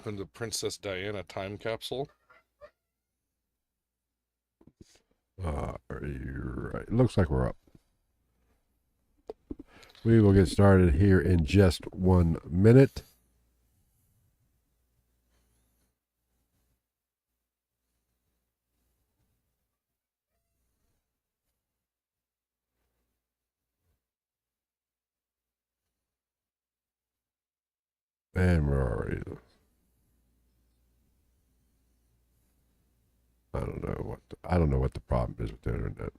opened the Princess Diana time capsule. Are you right? It looks like we're up. We will get started here in just 1 minute. And we're already. I don't know what the problem is with the internet.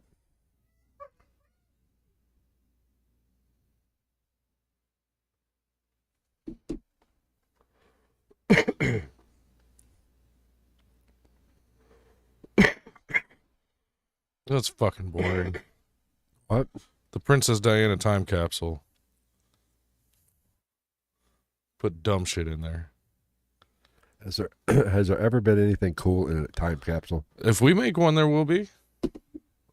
That's fucking boring. What? The Princess Diana time capsule. Put dumb shit in there. Has there ever been anything cool in a time capsule? If we make one, there will be.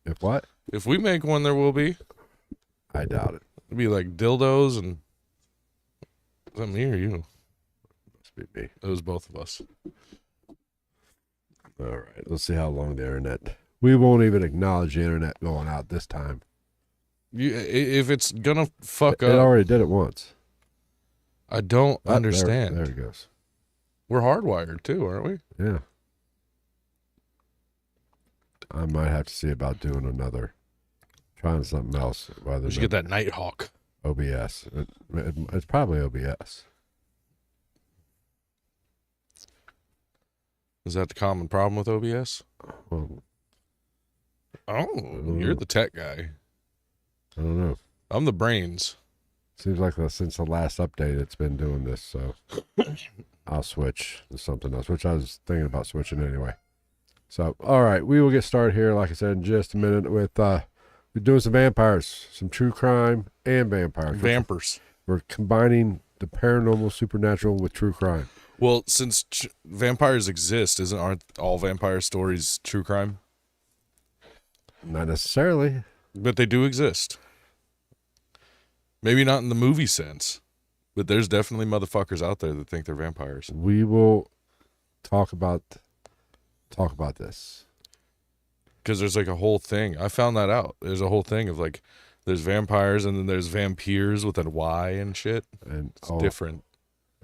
If what? If we make one, there will be. I doubt it. It'd be like dildos and... Is that me or you? Must be me. It was both of us. All right. Let's see how long the internet... We won't even acknowledge the internet going out this time. If it's gonna fuck up... It already did it once. I don't understand. There it goes. We're hardwired too, aren't we? Yeah. I might have to see about doing trying something else. We should get that Nighthawk. OBS. It's probably OBS. Is that the common problem with OBS? Well, you're the tech guy. I don't know. I'm the brains. Seems like since the last update it's been doing this, so I'll switch to something else, which I was thinking about switching anyway. So, all right, we will get started here, like I said, in just a minute with we're doing some vampires, some true crime and vampires. Vampers. We're combining the paranormal, supernatural with true crime. Well, since vampires exist, aren't all vampire stories true crime? Not necessarily. But they do exist. Maybe not in the movie sense, but there's definitely motherfuckers out there that think they're vampires. We will talk about this. Because there's like a whole thing. I found that out. There's a whole thing of like, there's vampires and then there's vampires with a Y and shit. And it's different.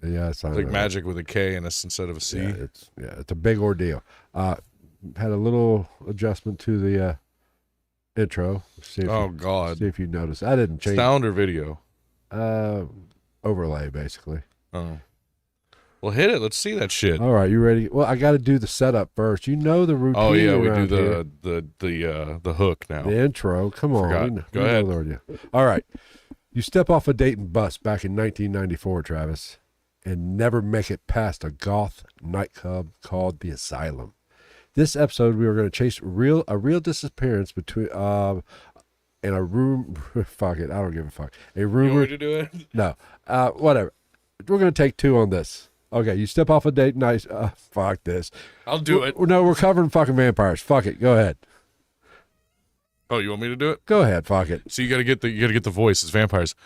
Yeah, it's like magic with a K and instead of a C. Yeah, it's a big ordeal. Had a little adjustment to the intro. God. See if you notice. I didn't change. Sound or video? Overlay, basically. Oh. Well, hit it. Let's see that shit. All right, you ready? Well, I got to do the setup first. You know the routine. Oh yeah, we do the hook now. The intro. Come on. Go ahead. All right. You step off a Dayton bus back in 1994, Travis, and never make it past a goth nightclub called the Asylum. This episode, we were going to chase a real disappearance between in a room. Fuck it, I don't give a fuck. A rumor. You want me to do it? No, whatever. We're going to take two on this. Okay, you step off a date night. Fuck this. I'll do it. No, we're covering fucking vampires. Fuck it. Go ahead. Oh, you want me to do it? Go ahead. Fuck it. So you got to get the voice. It's vampires.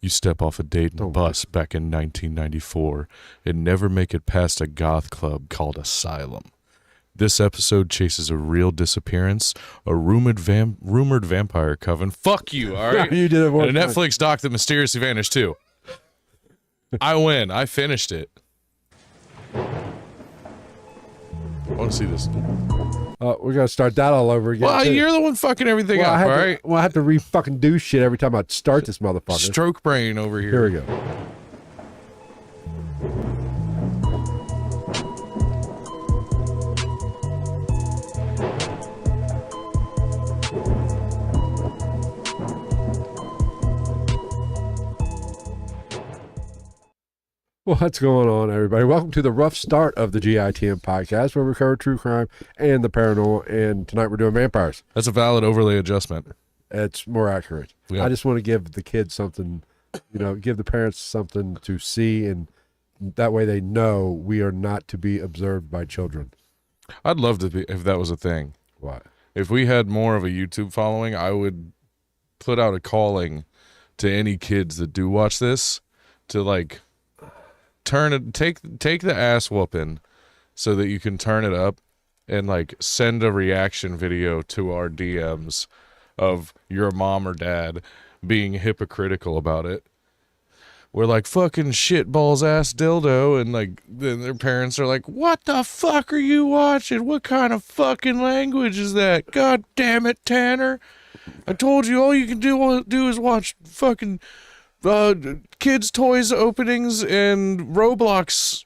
You step off a Dayton bus back in 1994 and never make it past a goth club called Asylum. This episode chases a real disappearance, a rumored vampire coven. Fuck you, all right? You did it one and a Netflix doc that mysteriously vanished too. I win. I finished it. I want to see this. We're going to start that all over again. Well, you're the one fucking everything up, all right? Well, I have to re-fucking do shit every time I start this motherfucker. Stroke brain over here. Here we go. What's going on, everybody? Welcome to the rough start of the GITM podcast, where we cover true crime and the paranormal, and tonight we're doing vampires. That's a valid overlay adjustment. It's more accurate. Yeah. I just want to give the kids something, give the parents something to see, and that way they know we are not to be observed by children. I'd love to be, if that was a thing. What? If we had more of a YouTube following, I would put out a calling to any kids that do watch this to, like, turn it, take the ass whooping so that you can turn it up and like send a reaction video to our DMs of your mom or dad being hypocritical about it. We're like, fucking shitballs ass dildo, and like then their parents are like, what the fuck are you watching? What kind of fucking language is that? God damn it, Tanner. I told you all you can do is watch fucking kids' toys openings and Roblox.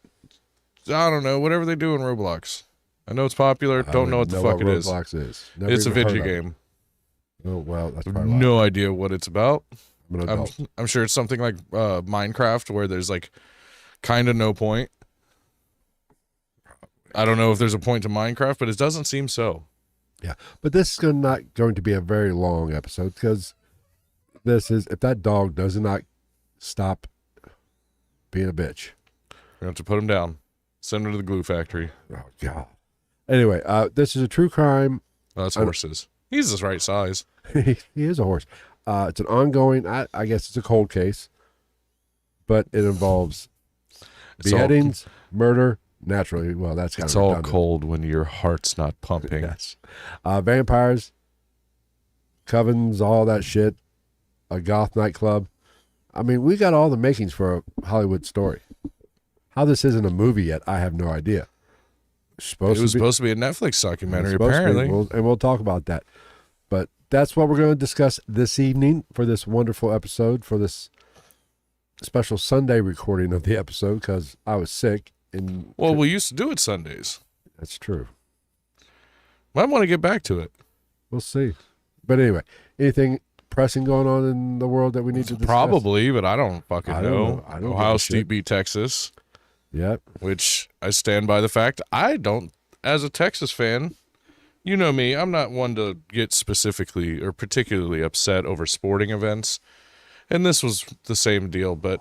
I don't know, whatever they do in Roblox. I know it's popular. Don't know what the fuck it is. Roblox is. It's a video game. Oh well, that's probably no idea what it's about. I'm I'm sure it's something like Minecraft, where there's like kind of no point. I don't know if there's a point to Minecraft, but it doesn't seem so. Yeah, but this is not going to be a very long episode because this is, if that dog does not stop being a bitch, We have to put him down. Send him to the glue factory. Oh God. Anyway, this is a true crime. Oh, that's horses. He's the right size. He is a horse. It's an ongoing, I guess it's a cold case, but it involves beheadings, murder, naturally. Well, that's kind it's of all redundant. cold when your heart's not pumping. Yes. Vampires, covens, all that shit, a goth nightclub. I mean, we got all the makings for a Hollywood story. How this isn't a movie yet, I have no idea. It was supposed to be a Netflix documentary, apparently. We'll talk about that. But that's what we're going to discuss this evening for this wonderful episode, for this special Sunday recording of the episode, because I was sick. Well, we used to do it Sundays. That's true. Might want to get back to it. We'll see. But anyway, anything pressing going on in the world that we need to discuss? Probably, but I don't fucking know. I don't Ohio State beat Texas. Yep. Which I stand by the fact I don't, as a Texas fan, you know me, I'm not one to get specifically or particularly upset over sporting events. And this was the same deal, but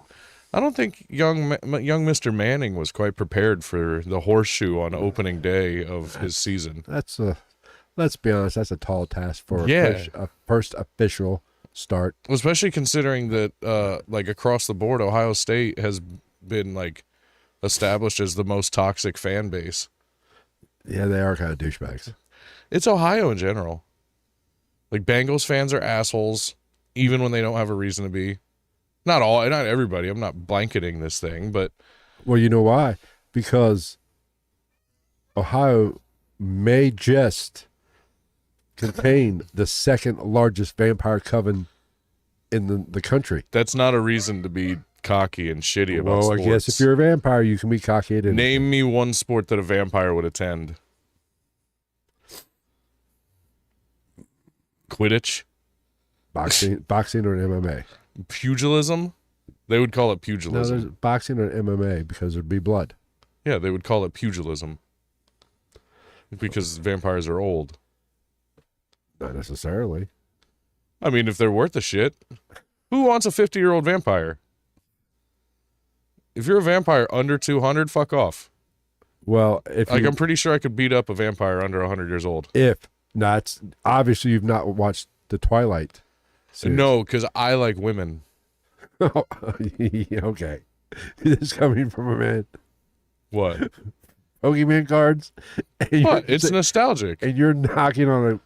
I don't think young Mr. Manning was quite prepared for the horseshoe on opening day of his season. Let's be honest, that's a tall task for a first official start. Especially considering that, like, across the board, Ohio State has been, like, established as the most toxic fan base. Yeah, they are kind of douchebags. It's Ohio in general. Like, Bengals fans are assholes, even when they don't have a reason to be. Not everybody. I'm not blanketing this thing, but... Well, you know why? Because Ohio may just contain the second largest vampire coven in the country. That's not a reason to be cocky and shitty about sports. I guess if you're a vampire, you can be cocky at anything. Name me one sport that a vampire would attend. Quidditch? Boxing or MMA? Pugilism? They would call it No, pugilism. there's boxing or MMA because there'd be blood. Yeah, they would call it pugilism. Because vampires are old. Not necessarily. I mean, if they're worth a shit. Who wants a 50-year-old vampire? If you're a vampire under 200, fuck off. Well, I'm pretty sure I could beat up a vampire under 100 years old. It's obviously you've not watched the Twilight series. No, because I like women. Okay. This is coming from a man. What? Pokemon cards. What? It's nostalgic. And you're knocking on a...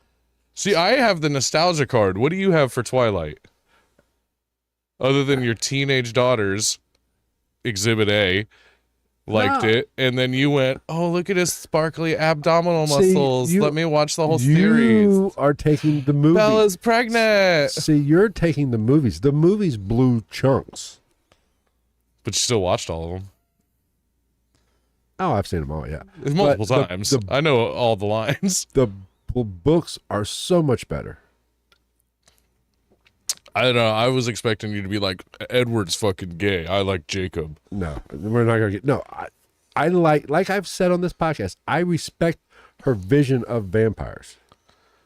See, I have the nostalgia card. What do you have for Twilight? Other than your teenage daughters, Exhibit A, liked it, and then you went, oh, look at his sparkly abdominal muscles. Let me watch the whole series. You are taking the movies. Bella's pregnant. See, you're taking the movies. The movies blew chunks. But you still watched all of them. Oh, I've seen them all, yeah. Multiple times. I know all the lines. The books are so much better. I don't know. I was expecting you to be like, Edward's fucking gay. I like Jacob. No, we're not going to get... No, I like I've said on this podcast, I respect her vision of vampires.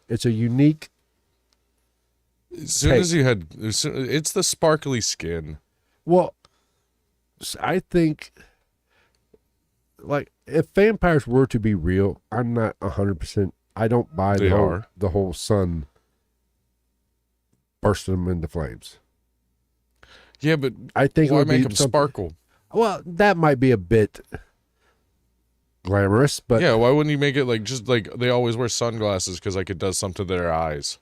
It's a unique... As soon as you had... It's the sparkly skin. Well, I think... Like, if vampires were to be real, I'm not 100%... I don't buy the whole sun bursting them into flames. Yeah, but I think why it would make be them sparkle? Well, that might be a bit glamorous, but yeah, why wouldn't you make it like just like they always wear sunglasses because like it does something to their eyes?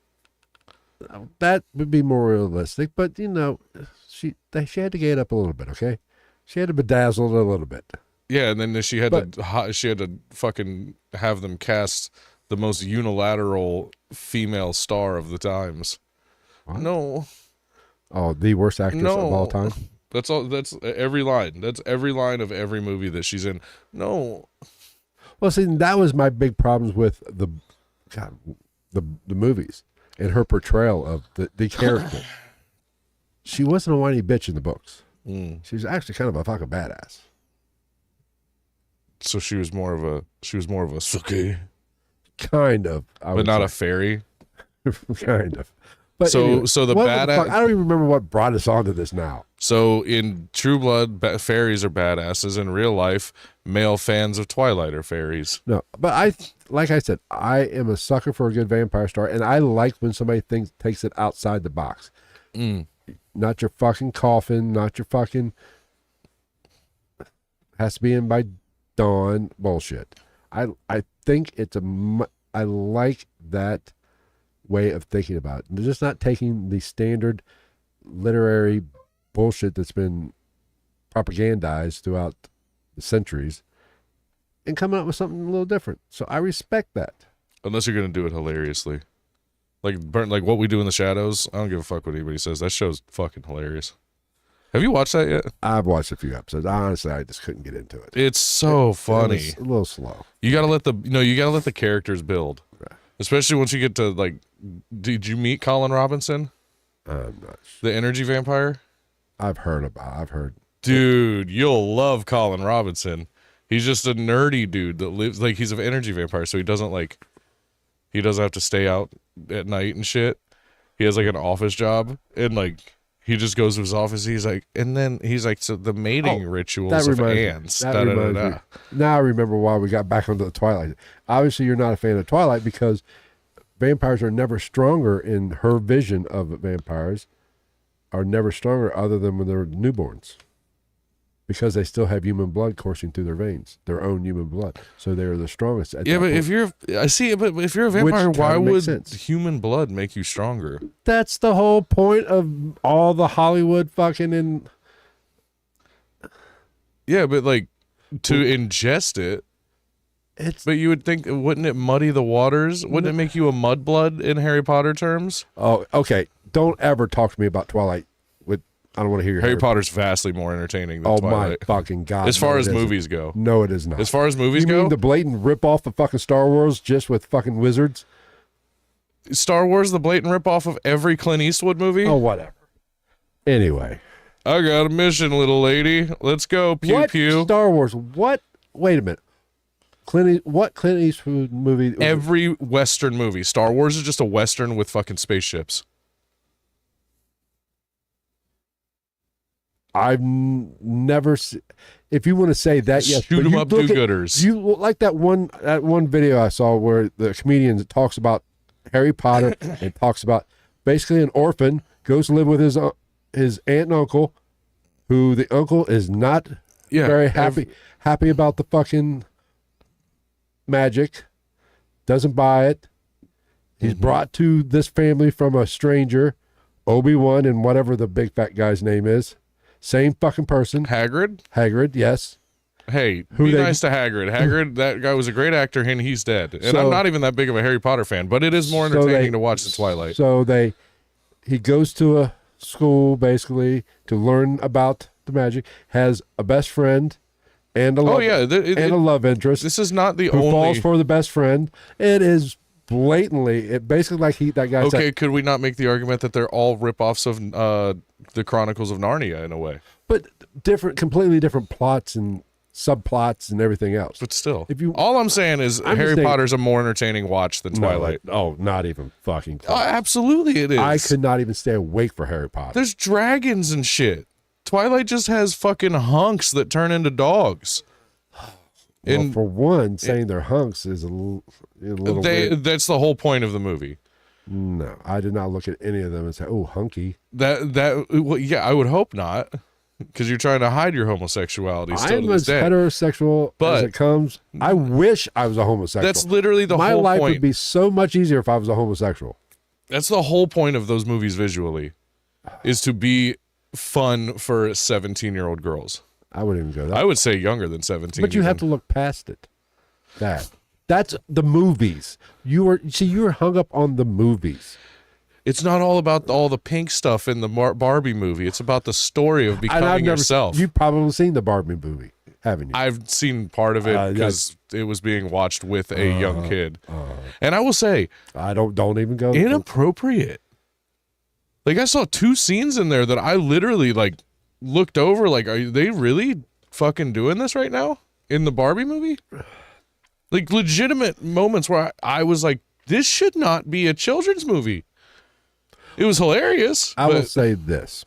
that would be more realistic. But you know, she had to get up a little bit, okay? She had to bedazzle it a little bit. Yeah, and then she had to fucking have them cast the most unilateral female star of the times. What? No. Oh, the worst actress of all time. That's all. That's every line. That's every line of every movie that she's in. No. Well, see, that was my big problems with the movies and her portrayal of the character. She wasn't a whiny bitch in the books. She was actually kind of a fucking badass. So she was more of a suki, kind of, but not a fairy. Kind of. But so anyway, so the badass. I don't even remember what brought us onto this now. So in True Blood, fairies are badasses. In real life, male fans of Twilight are fairies. No, but like I said, I am a sucker for a good vampire story, and I like when somebody takes it outside the box. Not your fucking coffin, not your fucking has to be in by dawn bullshit. I think I like that way of thinking about it. They're just not taking the standard literary bullshit that's been propagandized throughout the centuries and coming up with something a little different. So I respect that. Unless you're gonna do it hilariously, like What We Do in the Shadows. I don't give a fuck what anybody says. That show's fucking hilarious. Have you watched that yet? I've watched a few episodes. Honestly, I just couldn't get into it. It's so funny. It was a little slow. You gotta let the characters build, especially once you get to like. Did you meet Colin Robinson? I'm not sure. The energy vampire. I've heard. Dude, you'll love Colin Robinson. He's just a nerdy dude that lives like he's an energy vampire, so he doesn't have to stay out at night and shit. He has like an office job, and like he just goes to his office. He's like, so the mating rituals of ants. Now I remember why we got back onto the Twilight. Obviously, you're not a fan of Twilight because vampires are never stronger in her vision of vampires. Are never stronger other than when they're newborns, because they still have human blood coursing through their veins, their own human blood. So they're the strongest. But if you're a vampire, why would human blood make you stronger? That's the whole point of all the Hollywood fucking Yeah, but like to ingest it. But you would think, wouldn't it muddy the waters? Wouldn't it make you a mudblood in Harry Potter terms? Oh, okay. Don't ever talk to me about Twilight. I don't want to hear your Harry Potter's vastly more entertaining than Twilight. My fucking God. As far as movies go. No, it is not. As far as movies go? You mean the blatant rip-off of fucking Star Wars just with fucking wizards? Star Wars, the blatant rip-off of every Clint Eastwood movie? Oh, whatever. Anyway. I got a mission, little lady. Let's go, pew pew. Star Wars, what? Wait a minute. What Clint Eastwood movie? Every Western movie. Star Wars is just a Western with fucking spaceships. I've never seen. If you want to say that, yes. Shoot 'em up, do-gooders. You like that one video I saw where the comedian talks about Harry Potter and talks about basically an orphan goes to live with his aunt and uncle, who the uncle is not very happy about the fucking magic, doesn't buy it. He's brought to this family from a stranger, Obi-Wan and whatever the big fat guy's name is. Same fucking person. Hagrid, yes. Hey, be nice to Hagrid. Hagrid, that guy was a great actor, and he's dead. And I'm not even that big of a Harry Potter fan, but it is more entertaining to watch than Twilight. So he goes to a school, basically, to learn about the magic, has a best friend, and a love interest. This is not the who only... falls for the best friend. It is blatantly, basically like that guy said. Okay, could we not make the argument that they're all rip-offs of the Chronicles of Narnia in a way? But completely different plots and subplots and everything else. But still, all I'm saying is Harry Potter's a more entertaining watch than Twilight. Not even fucking close. Absolutely it is. I could not even stay awake for Harry Potter. There's dragons and shit. Twilight just has fucking hunks that turn into dogs. Well, for one, saying they're hunks is a little weird. That's the whole point of the movie. No, I did not look at any of them and say, "Oh, hunky." Well, yeah, I would hope not. because you're trying to hide your homosexuality. Still I'm to this as day. heterosexual But as it comes. I wish I was a homosexual. That's literally the My whole life point. would be so much easier if I was a homosexual. That's the whole point of those movies visually, is to be fun for 17-year-old girls. I wouldn't even go that. I would say younger than 17. But you even. have to look past it. That's the movies. You're hung up on the movies. It's not all about all the pink stuff in the Barbie movie. It's about the story of becoming yourself. You've probably seen the Barbie movie, haven't you? I've seen part of it because it was being watched with a young kid. And I will say, I don't even go. Inappropriate. Like, I saw 2 scenes in there that I literally, like, looked over, like, are they really fucking doing this right now in the Barbie movie? Like, legitimate moments where I was like, this should not be a children's movie. It was hilarious. I will say this.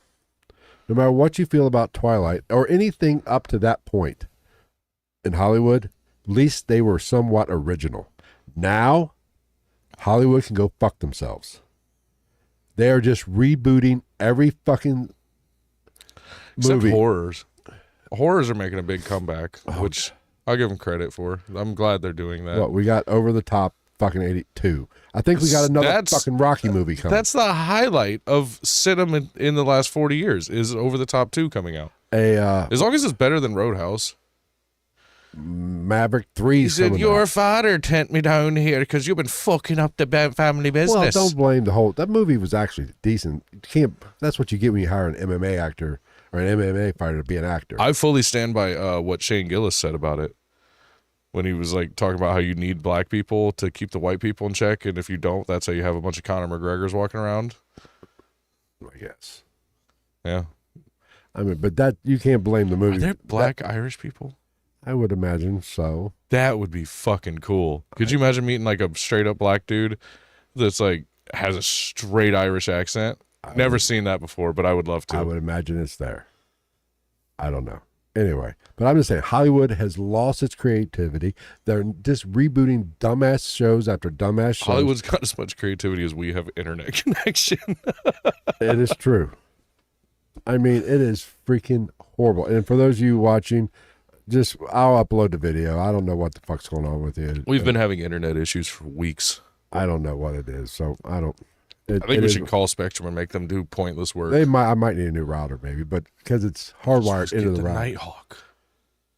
No matter what you feel about Twilight or anything up to that point in Hollywood, at least they were somewhat original. Now, Hollywood can go fuck themselves. They are just rebooting every fucking Except movie. horrors. Horrors are making a big comeback, which I'll give them credit for. I'm glad they're doing that. What, we got Over the Top fucking 82. I think we got another fucking Rocky movie coming. That's the highlight of cinema in the last 40 years is Over the Top 2 coming out. As long as it's better than Roadhouse. Maverick 3. He said, your father sent me down here because you've been fucking up the family business. Well, don't blame the whole... That movie was actually decent. You can't... That's what you get when you hire an MMA actor or an MMA fighter to be an actor. I fully stand by what Shane Gillis said about it. When he was like talking about how you need black people to keep the white people in check, and if you don't, that's how you have a bunch of Conor McGregors walking around. I guess. Yeah. I mean, but that you can't blame the movie. Are there black Irish people? I would imagine so. That would be fucking cool. Could you imagine meeting like a straight up black dude that's like has a straight Irish accent? Never seen that before, but I would love to. I would imagine it's there. I don't know. Anyway, but I'm just saying, Hollywood has lost its creativity. They're just rebooting dumbass shows after dumbass shows. Hollywood's got as much creativity as we have internet connection. It is true. I mean, it is freaking horrible. And for those of you watching, I'll upload the video. I don't know what the fuck's going on with you. We've been having internet issues for weeks. I don't know what it is, so I don't. I think we should call Spectrum and make them do pointless work. I might need a new router, maybe, but because it's hardwired into the router. Nighthawk.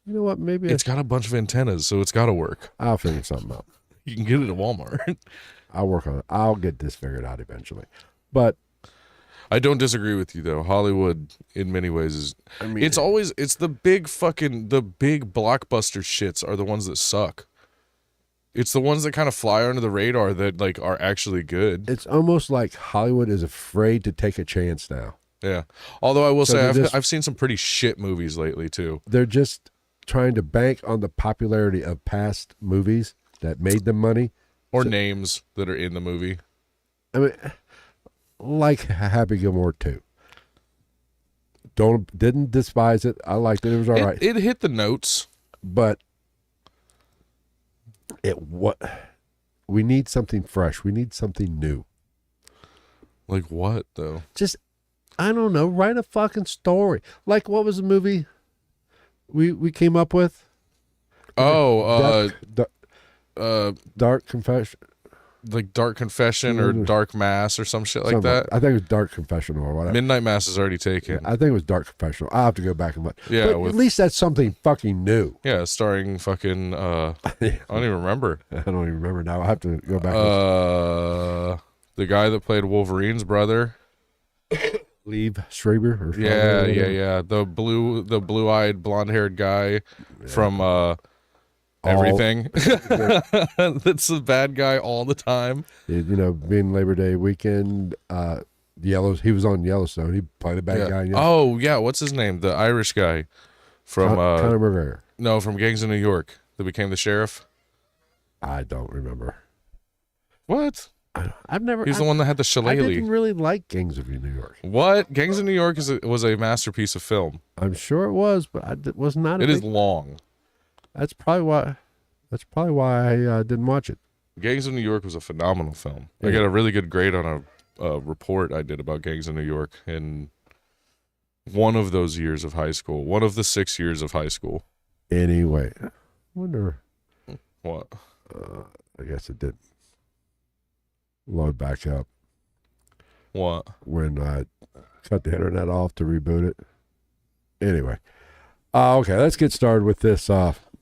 You know what? Maybe it's got a bunch of antennas, so it's got to work. I'll figure something out. You can get it at Walmart. I'll work on it. I'll get this figured out eventually. But I don't disagree with you though. Hollywood, in many ways, is. I mean, it's the big blockbuster shits are the ones that suck. It's the ones that kind of fly under the radar that like are actually good. It's almost like Hollywood is afraid to take a chance now. Yeah. Although I will say I've seen some pretty shit movies lately too. They're just trying to bank on the popularity of past movies that made them money. Or names that are in the movie. I mean, like Happy Gilmore 2. Didn't despise it. I liked it. It was all right. It hit the notes. But we need something fresh. We need something new. Like what though? Just, I don't know. Write a fucking story. Like what was the movie we came up with? Dark Confession. Like Dark Confession or Dark Mass or some shit like that. I think it was Dark Confessional or whatever. Midnight Mass is already taken. I think it was Dark Confessional. I'll have to go back and look. Yeah, but at least that's something fucking new. Yeah, starring fucking I don't even remember. I don't even remember now. I have to go back. The guy that played Wolverine's brother. Liev Schreiber or yeah. The blue-eyed blonde-haired guy from Everything. That's the bad guy all the time. You know, being Labor Day weekend, he was on Yellowstone. He played a bad guy. Oh yeah, what's his name? The Irish guy from Conor McGregor. No, from Gangs of New York that became the sheriff. I don't remember. What? I've never. He's the one that had the shillelagh. I didn't really like Gangs of New York. What? Gangs of New York was a masterpiece of film. I'm sure it was, but it was not. It is long. That's probably why I didn't watch it. Gangs of New York was a phenomenal film. Yeah. I got a really good grade on a report I did about Gangs of New York in One of those years of high school. One of the 6 years of high school. Anyway, I wonder. What? I guess it did load back up. What? When I cut the internet off to reboot it. Anyway. Okay, let's get started with this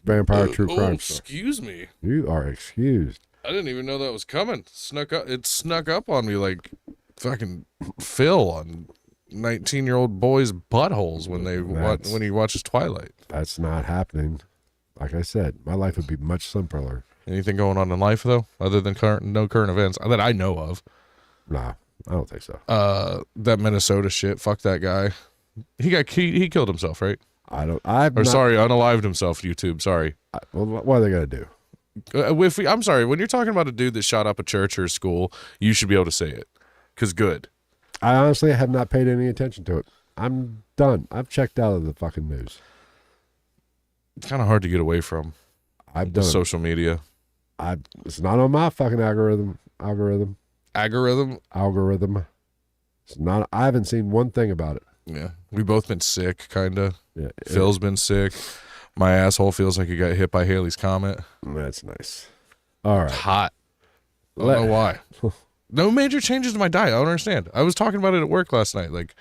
vampire true crime story. Excuse me. You are excused. I didn't even know that was coming. It snuck up on me like fucking Phil on 19-year-old boys' buttholes when he watches Twilight. That's not happening. Like I said, my life would be much simpler. Anything going on in life though, other than no current events that I know of? Nah, I don't think so. That Minnesota shit. Fuck that guy. He killed himself, right? Unalived himself. YouTube. Sorry. Well, what are they gonna do? I'm sorry. When you're talking about a dude that shot up a church or a school, you should be able to say it. Cause good. I honestly have not paid any attention to it. I'm done. I've checked out of the fucking news. It's kind of hard to get away from. I've done social media. It's not on my fucking algorithm. It's not. I haven't seen one thing about it. Yeah, we both been sick, kinda. Yeah, Phil's been sick. My asshole feels like he got hit by Halley's Comet. That's nice. All right. Hot. I don't know why. No major changes to my diet. I don't understand. I was talking about it at work last night. Like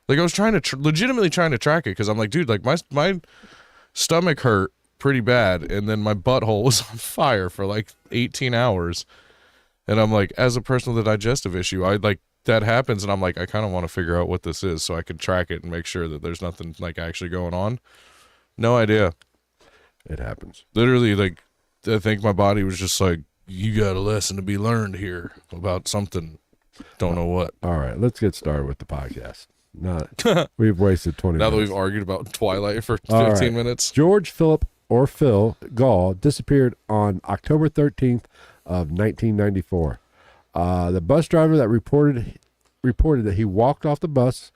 I was trying to legitimately trying to track it because I'm like, dude, like my stomach hurt pretty bad, and then my butthole was on fire for like 18 hours. And I'm like, as a person with a digestive issue, that happens, and I'm like, I kind of want to figure out what this is so I can track it and make sure that there's nothing like actually going on. No idea. It happens. Literally, like, I think my body was just like, you got a lesson to be learned here about something. Don't know what. All right, let's get started with the podcast. We've wasted 20 minutes. Now that we've argued about Twilight for 15 minutes. George Philip, or Phil Gall, disappeared on October 13th of 1994. The bus driver that reported that he walked off the bus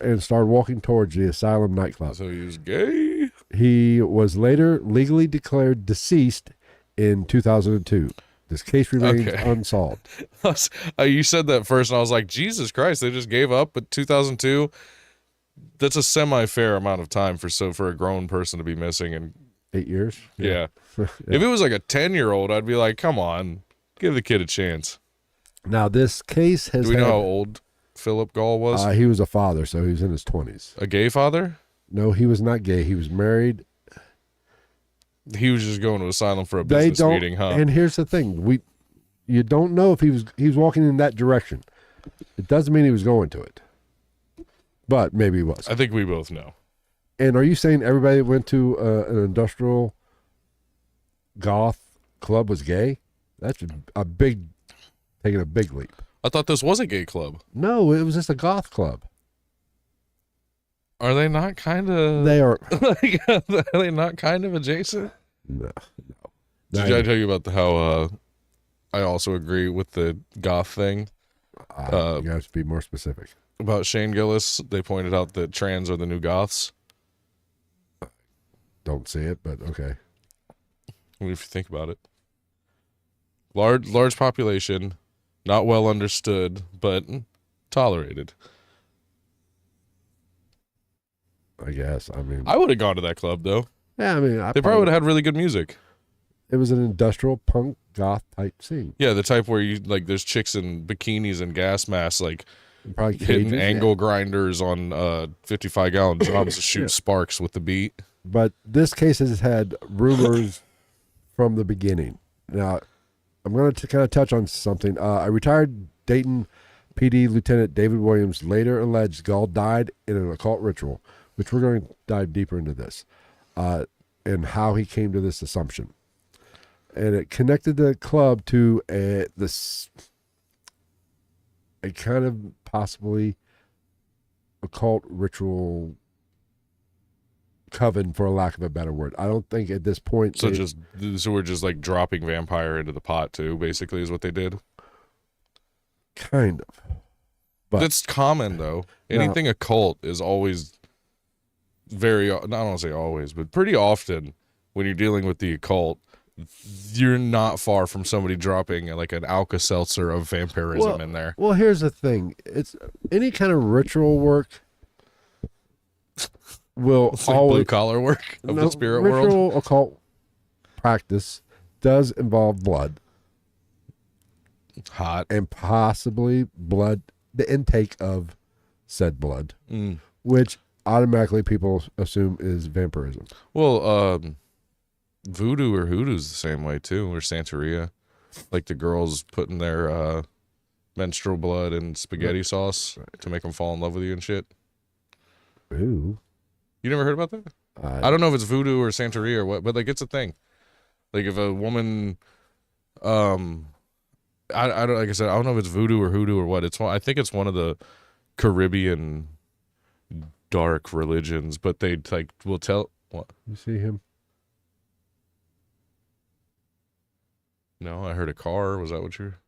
and started walking towards the Asylum nightclub. So he was gay? He was later legally declared deceased in 2002. This case remains unsolved. You said that first, and I was like, Jesus Christ, they just gave up at 2002? That's a semi-fair amount of time for a grown person to be missing. In 8 years? Yeah. If it was like a 10-year-old, I'd be like, come on, give the kid a chance. Now, this case has... Do we know how old Philip Gall was? He was a father, so he was in his 20s. A gay father? No, he was not gay. He was married. He was just going to Asylum for a business meeting, huh? And here's the thing. You don't know if he was walking in that direction. It doesn't mean he was going to it. But maybe he was. I think we both know. And are you saying everybody that went to an industrial goth club was gay? That's taking a big leap. I thought this was a gay club. No, it was just a goth club. Are they not kind of... They are... Are they not kind of adjacent? No. Did I tell you about how I also agree with the goth thing? You have to be more specific. About Shane Gillis, they pointed out that trans are the new goths. Don't see it, but okay. I mean, if you think about it. Large population, not well understood, but tolerated. I guess. I mean, I would have gone to that club, though. Yeah, I mean, they probably would have had really good music. It was an industrial punk goth type scene. Yeah, the type where there's chicks in bikinis and gas masks, probably hitting angle grinders on 55-gallon drums to shoot sparks with the beat. But this case has had rumors from the beginning. Now, I'm going to kind of touch on something. A retired Dayton PD Lieutenant David Williams later alleged Gall died in an occult ritual, which we're going to dive deeper into this, and how he came to this assumption. And it connected the club to a kind of possibly occult ritual coven, for a lack of a better word. I don't think at this point... So we're just like dropping vampire into the pot too, basically, is what they did? Kind of. But that's common, though. Anything occult is always very... I don't want to say always, but pretty often when you're dealing with the occult, you're not far from somebody dropping like an Alka-Seltzer of vampirism in there. Well, here's the thing. It's any kind of ritual work will It's like always blue collar work of the spirit world. ritual occult practice does involve blood Hot. and possibly blood, the intake of said blood, Mm. which automatically people assume is vampirism. Well, voodoo or hoodoo's the same way too, or Santeria. Like the girls putting their menstrual blood in spaghetti sauce to make them fall in love with you and shit. Ooh. You never heard about that? I don't know if it's voodoo or Santeria or what, but like it's a thing. Like if a woman, I don't, like I said, I don't know if it's voodoo or hoodoo or what. I think it's one of the Caribbean dark religions, but they like will tell. What? You see him? No, I heard a car. Was that what you're?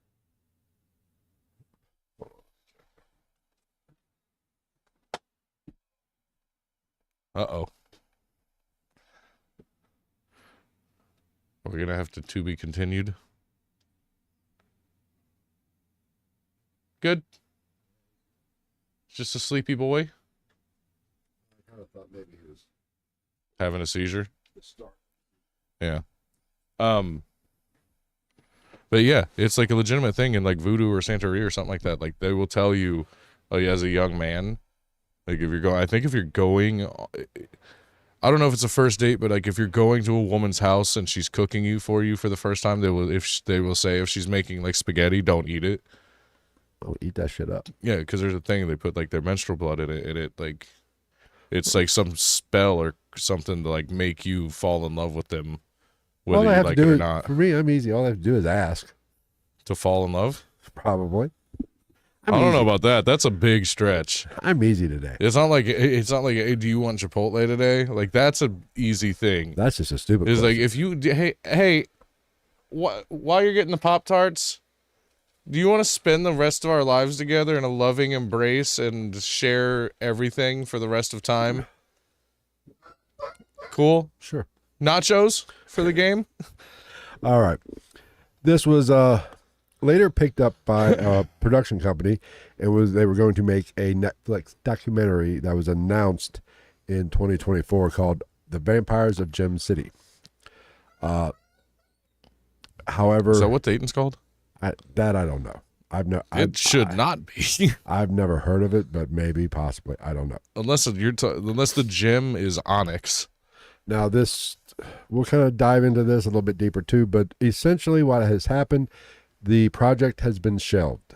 Uh-oh. We're gonna have to be continued. Good. Just a sleepy boy I kind of thought maybe he was having a seizure. the start. Yeah. But yeah, it's like a legitimate thing in like voodoo or Santeria or something like that. Like they will tell you, oh yeah, as a young man, like if you're going, I think if you're going, I don't know if it's a first date, but like if you're going to a woman's house and she's cooking for you for the first time, they will say if she's making like spaghetti, don't eat it. Oh, eat that shit up. Yeah, because there's a thing they put like their menstrual blood in it, and it like it's like some spell or something to like make you fall in love with them, whether All I you have like to it do or is, not. for me, I'm easy. All I have to do is ask. To fall in love? Probably. I don't know about that. That's a big stretch. I'm easy today. It's not like hey, do you want Chipotle today? Like that's an easy thing. That's just a stupid It's question. like if you hey, while you're getting the Pop-Tarts, do you want to spend the rest of our lives together in a loving embrace and share everything for the rest of time? Cool. Sure. Nachos for the game? All right. This was later picked up by a production company, and they were going to make a Netflix documentary that was announced in 2024 called "The Vampires of Gem City." However, Is that what Dayton's called? I don't know. It should not be. I've never heard of it, but maybe, possibly, I don't know. unless the gem is onyx. Now, we'll kind of dive into this a little bit deeper too, but essentially what has happened, the project has been shelved.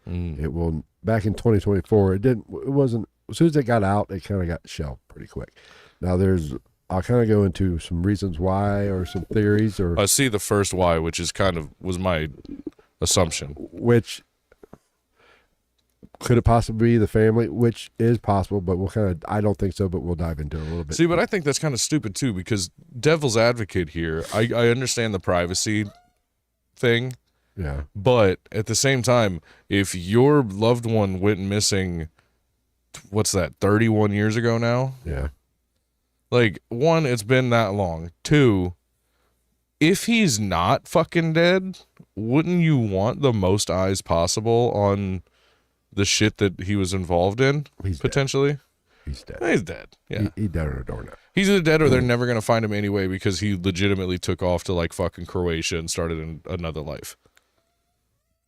It will, back in 2024, it wasn't, as soon as it got out, it kind of got shelved pretty quick. Now I'll kind of go into some reasons why, or some theories, or I see the first why, which is was my assumption. which could it possibly be the family, which is possible, but I don't think so, but we'll dive into it a little bit. See, but I think that's kind of stupid too, because devil's advocate here, I understand the privacy thing, Yeah. but at the same time, if your loved one went missing, what's that, 31 years ago now? Yeah. Like, one, it's been that long. Two, if he's not fucking dead, wouldn't you want the most eyes possible on the shit that he was involved in? He's potentially dead. He's dead. He's dead. Yeah, He dead on a door now. he's either dead or they're never gonna find him anyway, because he legitimately took off to like fucking Croatia and started another life.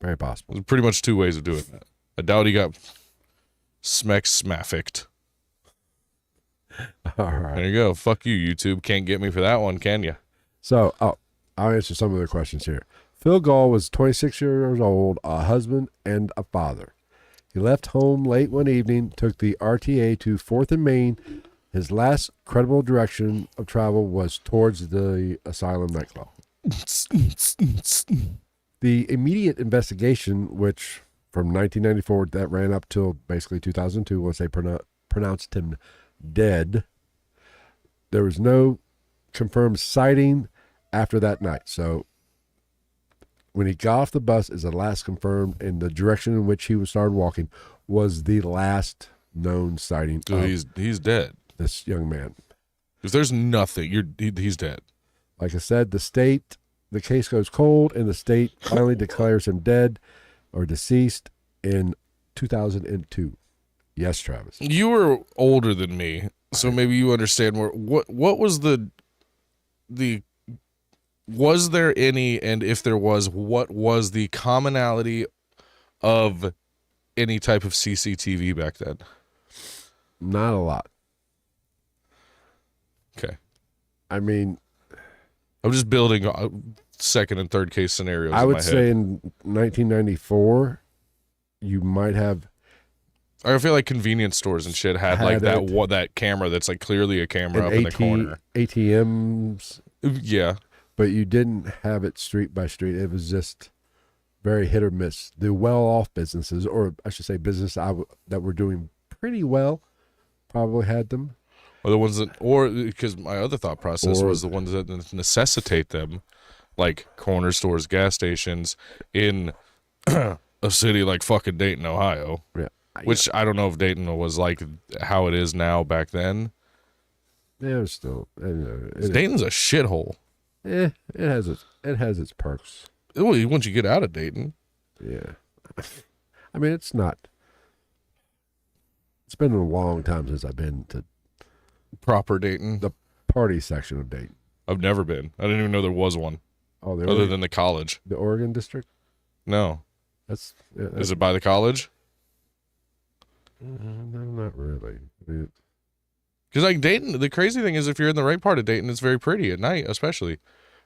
Very possible. There's pretty much two ways of doing that. I doubt he got smafficked. All right. There you go. Fuck you, YouTube. Can't get me for that one, can you? So, I'll answer some of the questions here. Phil Gall was 26 years old, a husband and a father. He left home late one evening, took the RTA to 4th and Main. His last credible direction of travel was towards the Asylum nightclub. The immediate investigation, which from 1994, that ran up till basically 2002, once they pronounced him dead, there was no confirmed sighting after that night. So when he got off the bus is the last confirmed, and the direction in which he started walking was the last known sighting So he's dead. this young man. If there's nothing, he's dead. Like I said, the case goes cold, and the state finally declares him dead or deceased in 2002. Yes, Travis. You were older than me, so maybe you understand more. What was the was there any, and if there was, what was the commonality of any type of CCTV back then? Not a lot. Okay. I mean, I'm just building second and third case scenarios. I in would my say head. in 1994, you might have. I feel like convenience stores and shit had like that camera that's like clearly a camera up in the corner. ATMs. Yeah. But you didn't have it street by street. It was just very hit or miss. The well-off businesses, or I should say business that were doing pretty well, probably had them. Or the ones that, or because my other thought process was the ones that necessitate them, like corner stores, gas stations in a city like fucking Dayton, Ohio. Yeah. Which I don't know if Dayton was like how it is now back then. Yeah, it was still. Dayton's a shithole. It has its perks. Well, once you get out of Dayton. Yeah. I mean, it's not. It's been a long time since I've been to Proper Dayton. the party section of Dayton. I've never been. I didn't even know there was one. Oh, other than the college. The Oregon district? No. That's Is it by the college? No, not really. Because like Dayton, the crazy thing is if you're in the right part of Dayton, it's very pretty at night, especially.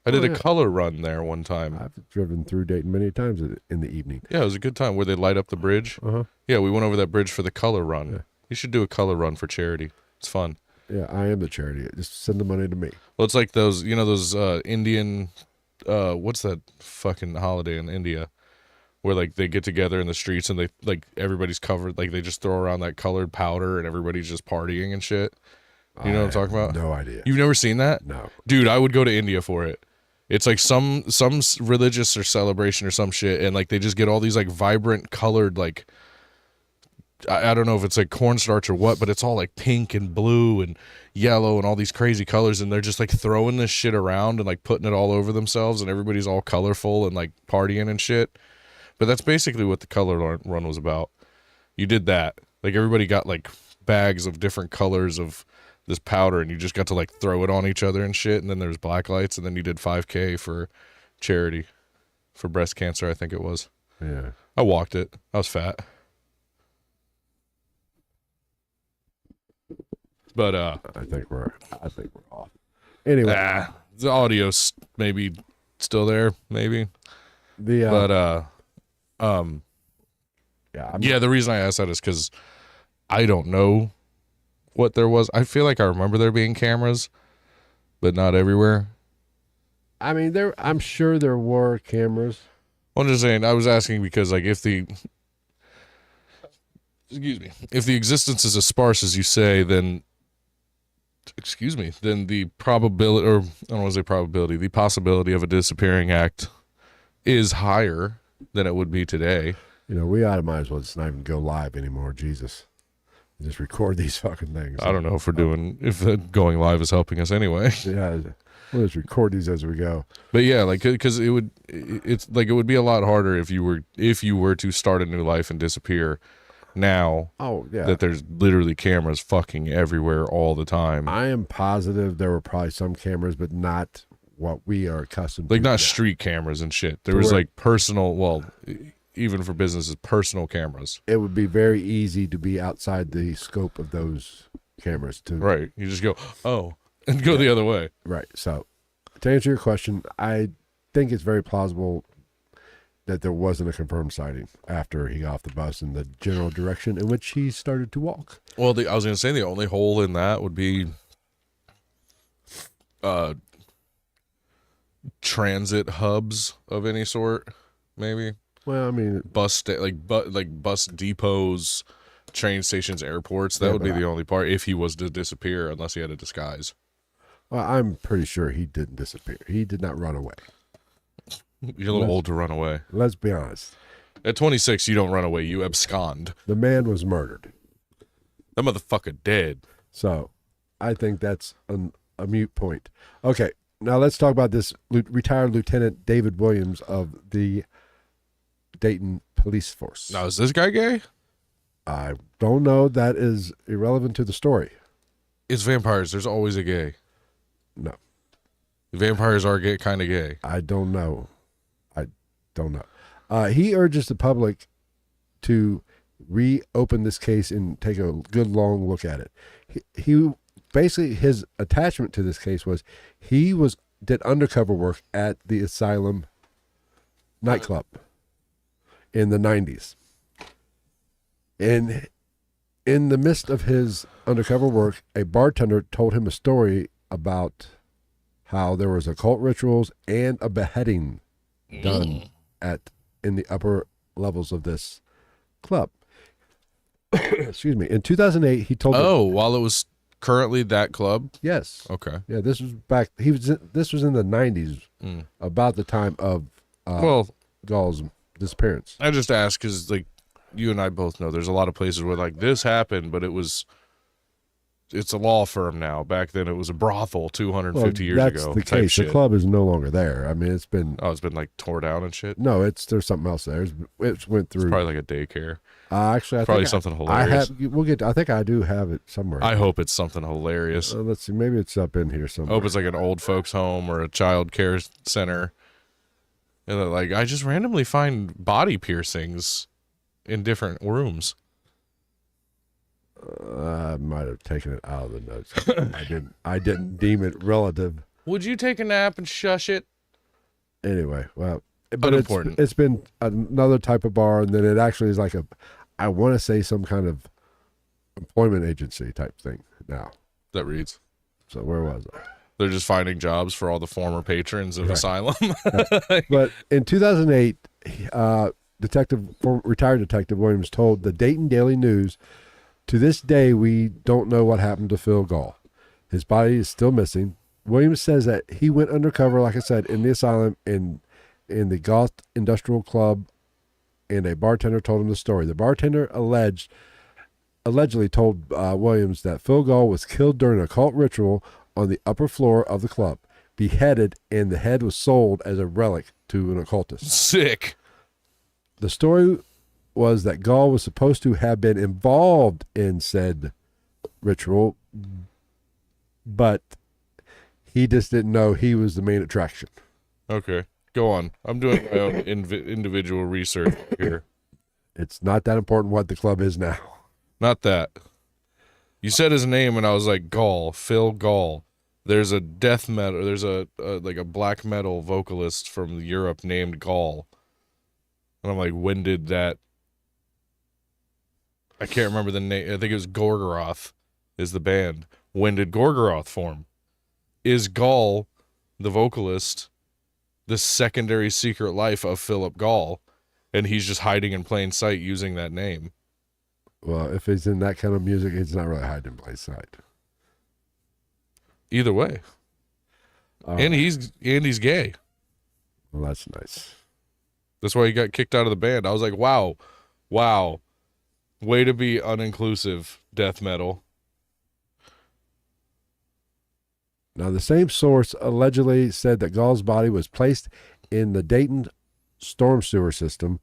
I did a color run there one time. I've driven through Dayton many times in the evening. Yeah, it was a good time where they light up the bridge. Uh-huh. Yeah, we went over that bridge for the color run. Yeah. You should do a color run for charity. It's fun. Yeah, I am the charity. Just send the money to me. Well, it's like those, those Indian, what's that fucking holiday in India? Where like they get together in the streets and they like everybody's covered, like they just throw around that colored powder and everybody's just partying and shit. You know what I'm talking about? No idea. You've never seen that? No. Dude, I would go to India for it. It's like some religious or celebration or some shit, and like they just get all these like vibrant colored like I don't know if it's like cornstarch or what, but it's all like pink and blue and yellow and all these crazy colors, and they're just like throwing this shit around and like putting it all over themselves, and everybody's all colorful and like partying and shit. But that's basically what the color run was about. You did that. Like everybody got like bags of different colors of this powder, and you just got to like throw it on each other and shit. And then there's black lights, and then you did 5K for charity for breast cancer, I think it was. Yeah. I walked it. I was fat. But I think we're off. Anyway, the audio's maybe still there, maybe. The the reason I asked that is because I don't know what there was. I feel like I remember there being cameras, but not everywhere. I mean, I'm sure there were cameras. I'm just saying. I was asking because, like, if the existence is as sparse as you say, then the probability, or I don't want to say probability, the possibility of a disappearing act is higher than it would be today. We might as well just not even go live anymore. Jesus. Just record these fucking things. I don't know if going live is helping us anyway. Yeah, we'll just record these as we go. But yeah, like because it would be a lot harder if you were to start a new life and disappear now. Oh yeah, that there's literally cameras fucking everywhere all the time. I am positive there were probably some cameras, but not what we are accustomed to. Like not street cameras and shit. There was like personal. Well, even for businesses, personal cameras. It would be very easy to be outside the scope of those cameras too. Right. You just go, and go the other way. Right. So to answer your question, I think it's very plausible that there wasn't a confirmed sighting after he got off the bus in the general direction in which he started to walk. Well, I was going to say the only hole in that would be transit hubs of any sort, maybe. Well, I mean, bus depots, train stations, airports. That would be the only part if he was to disappear, unless he had a disguise. Well, I'm pretty sure he didn't disappear. He did not run away. You're a little old to run away. Let's be honest. At 26, you don't run away. You abscond. The man was murdered. That motherfucker dead. So, I think that's a moot point. Okay, now let's talk about this retired Lieutenant David Williams of the Dayton Police Force. Now, is this guy gay? I don't know. That is irrelevant to the story. It's vampires. There's always a gay. No. Vampires are gay, kind of gay. I don't know. I don't know. He urges the public to reopen this case and take a good long look at it. He basically, his attachment to this case was did undercover work at the Asylum nightclub in the 90s. And in the midst of his undercover work, a bartender told him a story about how there was occult rituals and a beheading done in the upper levels of this club. Excuse me. In 2008, he told while it was currently that club? Yes. Okay. Yeah, this was back. This was in the 90s, about the time of Gall's disappearance. I just asked because, like, you and I both know there's a lot of places where, like, this happened, but it's a law firm now. Back then, it was a brothel 250 years ago. That's the case. Shit. The club is no longer there. I mean, it's been like tore down and shit. No, there's something else there. It went through. It's probably like a daycare. Actually, probably something hilarious. I think I do have it somewhere. I hope it's something hilarious. Let's see. Maybe it's up in here somewhere. I hope it's like an old folks home or a child care center. And then, like, I just randomly find body piercings in different rooms. I might have taken it out of the notes. I didn't deem it relative. Would you take a nap and shush it? Anyway, well, but unimportant. It's been another type of bar, and then it actually is like I want to say some kind of employment agency type thing now. That reads. So where was I? They're just finding jobs for all the former patrons of Asylum. But in 2008, retired Detective Williams told the Dayton Daily News, "To this day, we don't know what happened to Phil Gall. His body is still missing." Williams says that he went undercover, like I said, in the Asylum in the Goth Industrial Club, and a bartender told him the story. The bartender allegedly told Williams that Phil Gall was killed during an occult ritual on the upper floor of the club, beheaded, and the head was sold as a relic to an occultist. Sick. The story was that Gall was supposed to have been involved in said ritual, but he just didn't know he was the main attraction. Okay, go on. I'm doing my own individual research here. It's not that important what the club is now. Not that. You said his name, and I was like, Gall, Phil Gall. There's a death metal. There's a black metal vocalist from Europe named Gall. And I'm like, when did that? I can't remember the name. I think it was Gorgoroth is the band. When did Gorgoroth form? Is Gall, the vocalist, the secondary secret life of Philip Gall, and he's just hiding in plain sight using that name? Well, if he's in that kind of music, he's not really hiding in plain sight. Either way. And he's gay. Well, that's nice. That's why he got kicked out of the band. I was like, wow. Way to be uninclusive, death metal. Now, the same source allegedly said that Gall's body was placed in the Dayton storm sewer system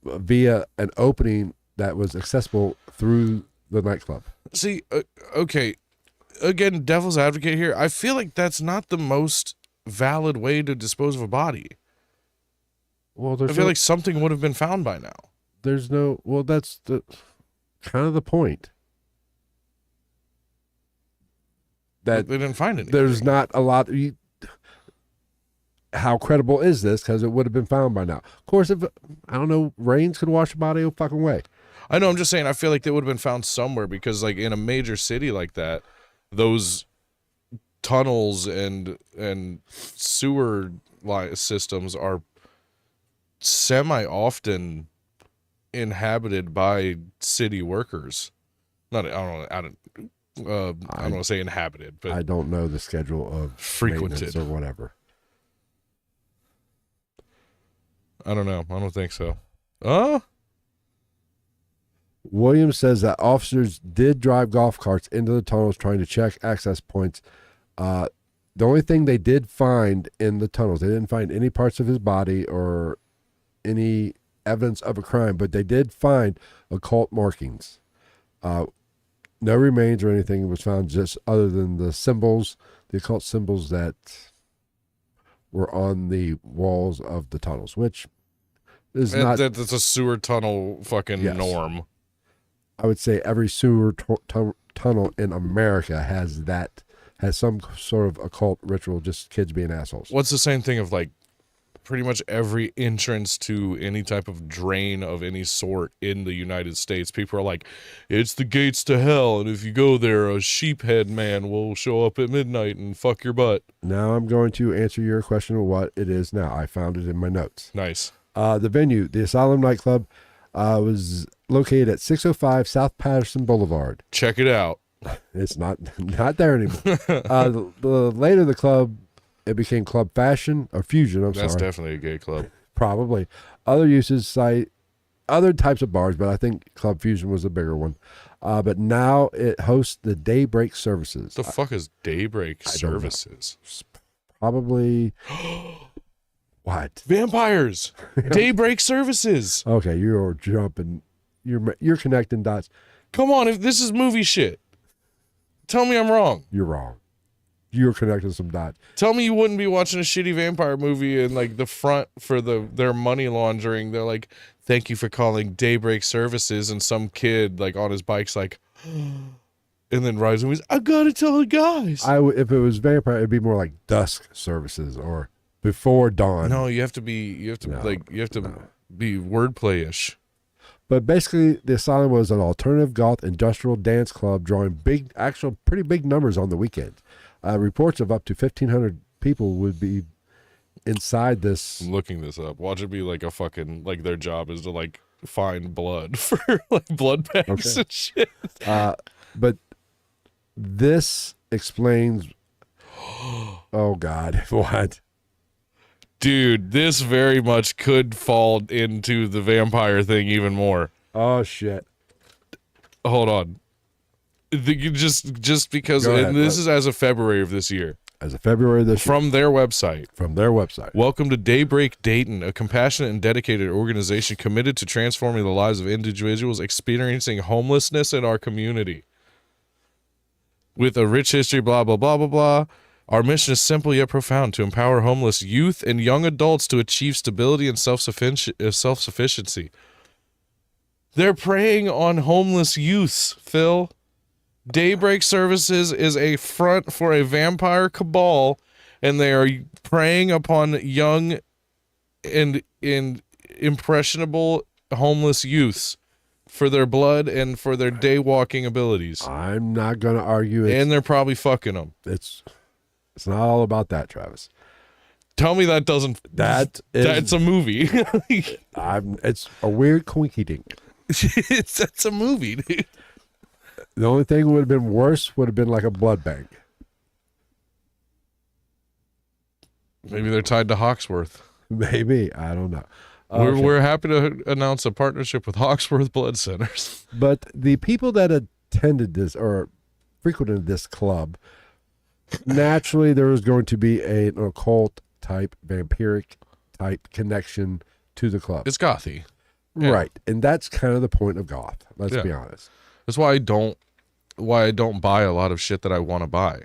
via an opening that was accessible through the nightclub. See, okay, again, devil's advocate here. I feel like that's not the most valid way to dispose of a body. Well, I feel like something would have been found by now. That's the kind of the point. That they didn't find anything. There's not a lot. How credible is this? Because it would have been found by now. Of course, if I don't know, rains could wash a body a fucking way. I know. I'm just saying. I feel like they would have been found somewhere because, like, in a major city like that, those tunnels and sewer systems are semi-often inhabited by city workers. I don't want to say inhabited, but I don't know the schedule of frequented or whatever. I don't know. I don't think so. Williams says that officers did drive golf carts into the tunnels trying to check access points. The only thing they did find in the tunnels, they didn't find any parts of his body or any evidence of a crime, but they did find occult markings. No remains or anything was found, just other than the symbols, the occult symbols that were on the walls of the tunnels, which is not... That's a sewer tunnel fucking norm. I would say every sewer tunnel in America has some sort of occult ritual, just kids being assholes. What's the same thing of like pretty much every entrance to any type of drain of any sort in the United States? People are like, it's the gates to hell, and if you go there, a sheephead man will show up at midnight and fuck your butt. Now I'm going to answer your question of what it is now. I found it in my notes. Nice. The venue, the Asylum nightclub, was located at 605 South Patterson Boulevard. Check it out. It's not there anymore. Later the club, it became Club Fashion or Fusion. That's definitely a gay club. Probably. Other uses cite other types of bars, but I think Club Fusion was the bigger one. But now it hosts the Daybreak services. The fuck is Daybreak services? Probably. What? Vampires. Daybreak services. Okay, you're jumping. You're connecting dots. Come on, if this is movie shit, tell me I'm wrong. You're wrong. You're connecting some dots. Tell me you wouldn't be watching a shitty vampire movie and like the front for their money laundering. They're like, thank you for calling Daybreak services, and some kid like on his bike's like, and then rides and he's, I gotta tell the guys. If it was vampire, it'd be more like dusk services or before dawn. No, you have to be wordplay-ish. But basically, the Asylum was an alternative goth industrial dance club drawing pretty big numbers on the weekends. Reports of up to 1,500 people would be inside this. I'm looking this up. Watch it be like a fucking, like their job is to like find blood for like blood banks and shit. But this explains. Oh God, what? Dude, this very much could fall into the vampire thing even more. Oh shit! Hold on. Just because, Go ahead, and this is as of February of this year. As of February this year. From their website. From their website. Welcome to Daybreak Dayton, a compassionate and dedicated organization committed to transforming the lives of individuals experiencing homelessness in our community. With a rich history, blah, blah, blah, blah, blah. Our mission is simple yet profound: to empower homeless youth and young adults to achieve stability and self-sufficiency. They're preying on homeless youths, Phil. Daybreak Services is a front for a vampire cabal, and they are preying upon young and impressionable homeless youths for their blood and for their day-walking abilities. I'm not going to argue it. And they're probably fucking them. It's not all about that, Travis. Tell me that doesn't... That's a movie. It's a weird quinky dink. That's a movie, dude. The only thing would have been worse would have been like a blood bank. Maybe they're tied to Hawksworth. Maybe. I don't know. We're happy to announce a partnership with Hawksworth Blood Centers. But the people that attended this or frequented this club, naturally there was going to be an occult type, vampiric type connection to the club. It's gothy. Yeah. Right. And that's kind of the point of goth. Let's be honest. That's why I don't buy a lot of shit that I want to buy.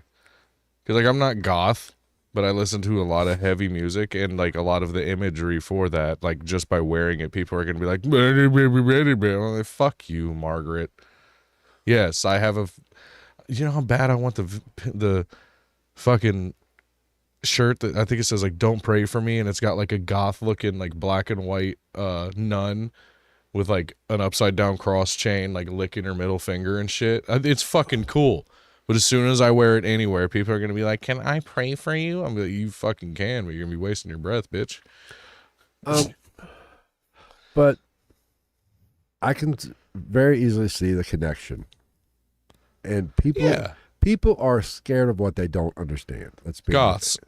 Because like I'm not goth, but I listen to a lot of heavy music, and like a lot of the imagery for that, like just by wearing it, people are going to be like, I'm like, fuck you, Margaret. Yes, I have you know how bad I want the fucking shirt that I think it says like "Don't pray for me," and it's got like a goth looking like black and white nun with like an upside down cross chain, like licking her middle finger and shit. It's fucking cool. But as soon as I wear it anywhere, people are going to be like, can I pray for you? I'm like, you fucking can, but you're going to be wasting your breath, bitch. But I can very easily see the connection. And people are scared of what they don't understand. Let's be goths.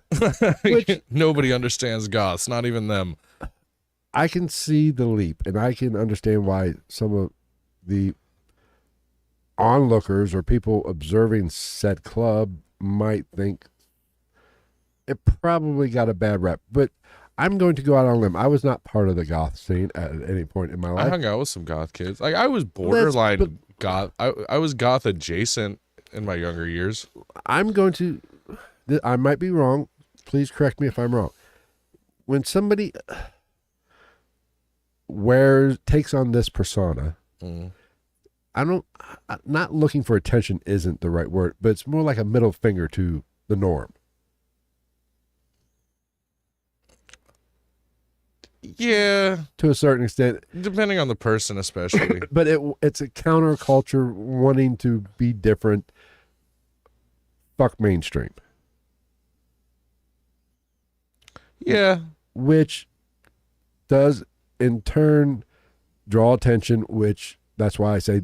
Which, nobody understands goths, not even them. I can see the leap, and I can understand why some of the onlookers or people observing said club might think it probably got a bad rep. But I'm going to go out on a limb. I was not part of the goth scene at any point in my life. I hung out with some goth kids. Like I was borderline goth. I was goth adjacent in my younger years. I'm going to. I might be wrong. Please correct me if I'm wrong. When somebody takes on this persona, not looking for attention isn't the right word, but it's more like a middle finger to the norm. Yeah, to a certain extent, depending on the person, especially. But it's a counterculture wanting to be different. Fuck mainstream. Yeah, which does in turn draw attention. Which that's why I say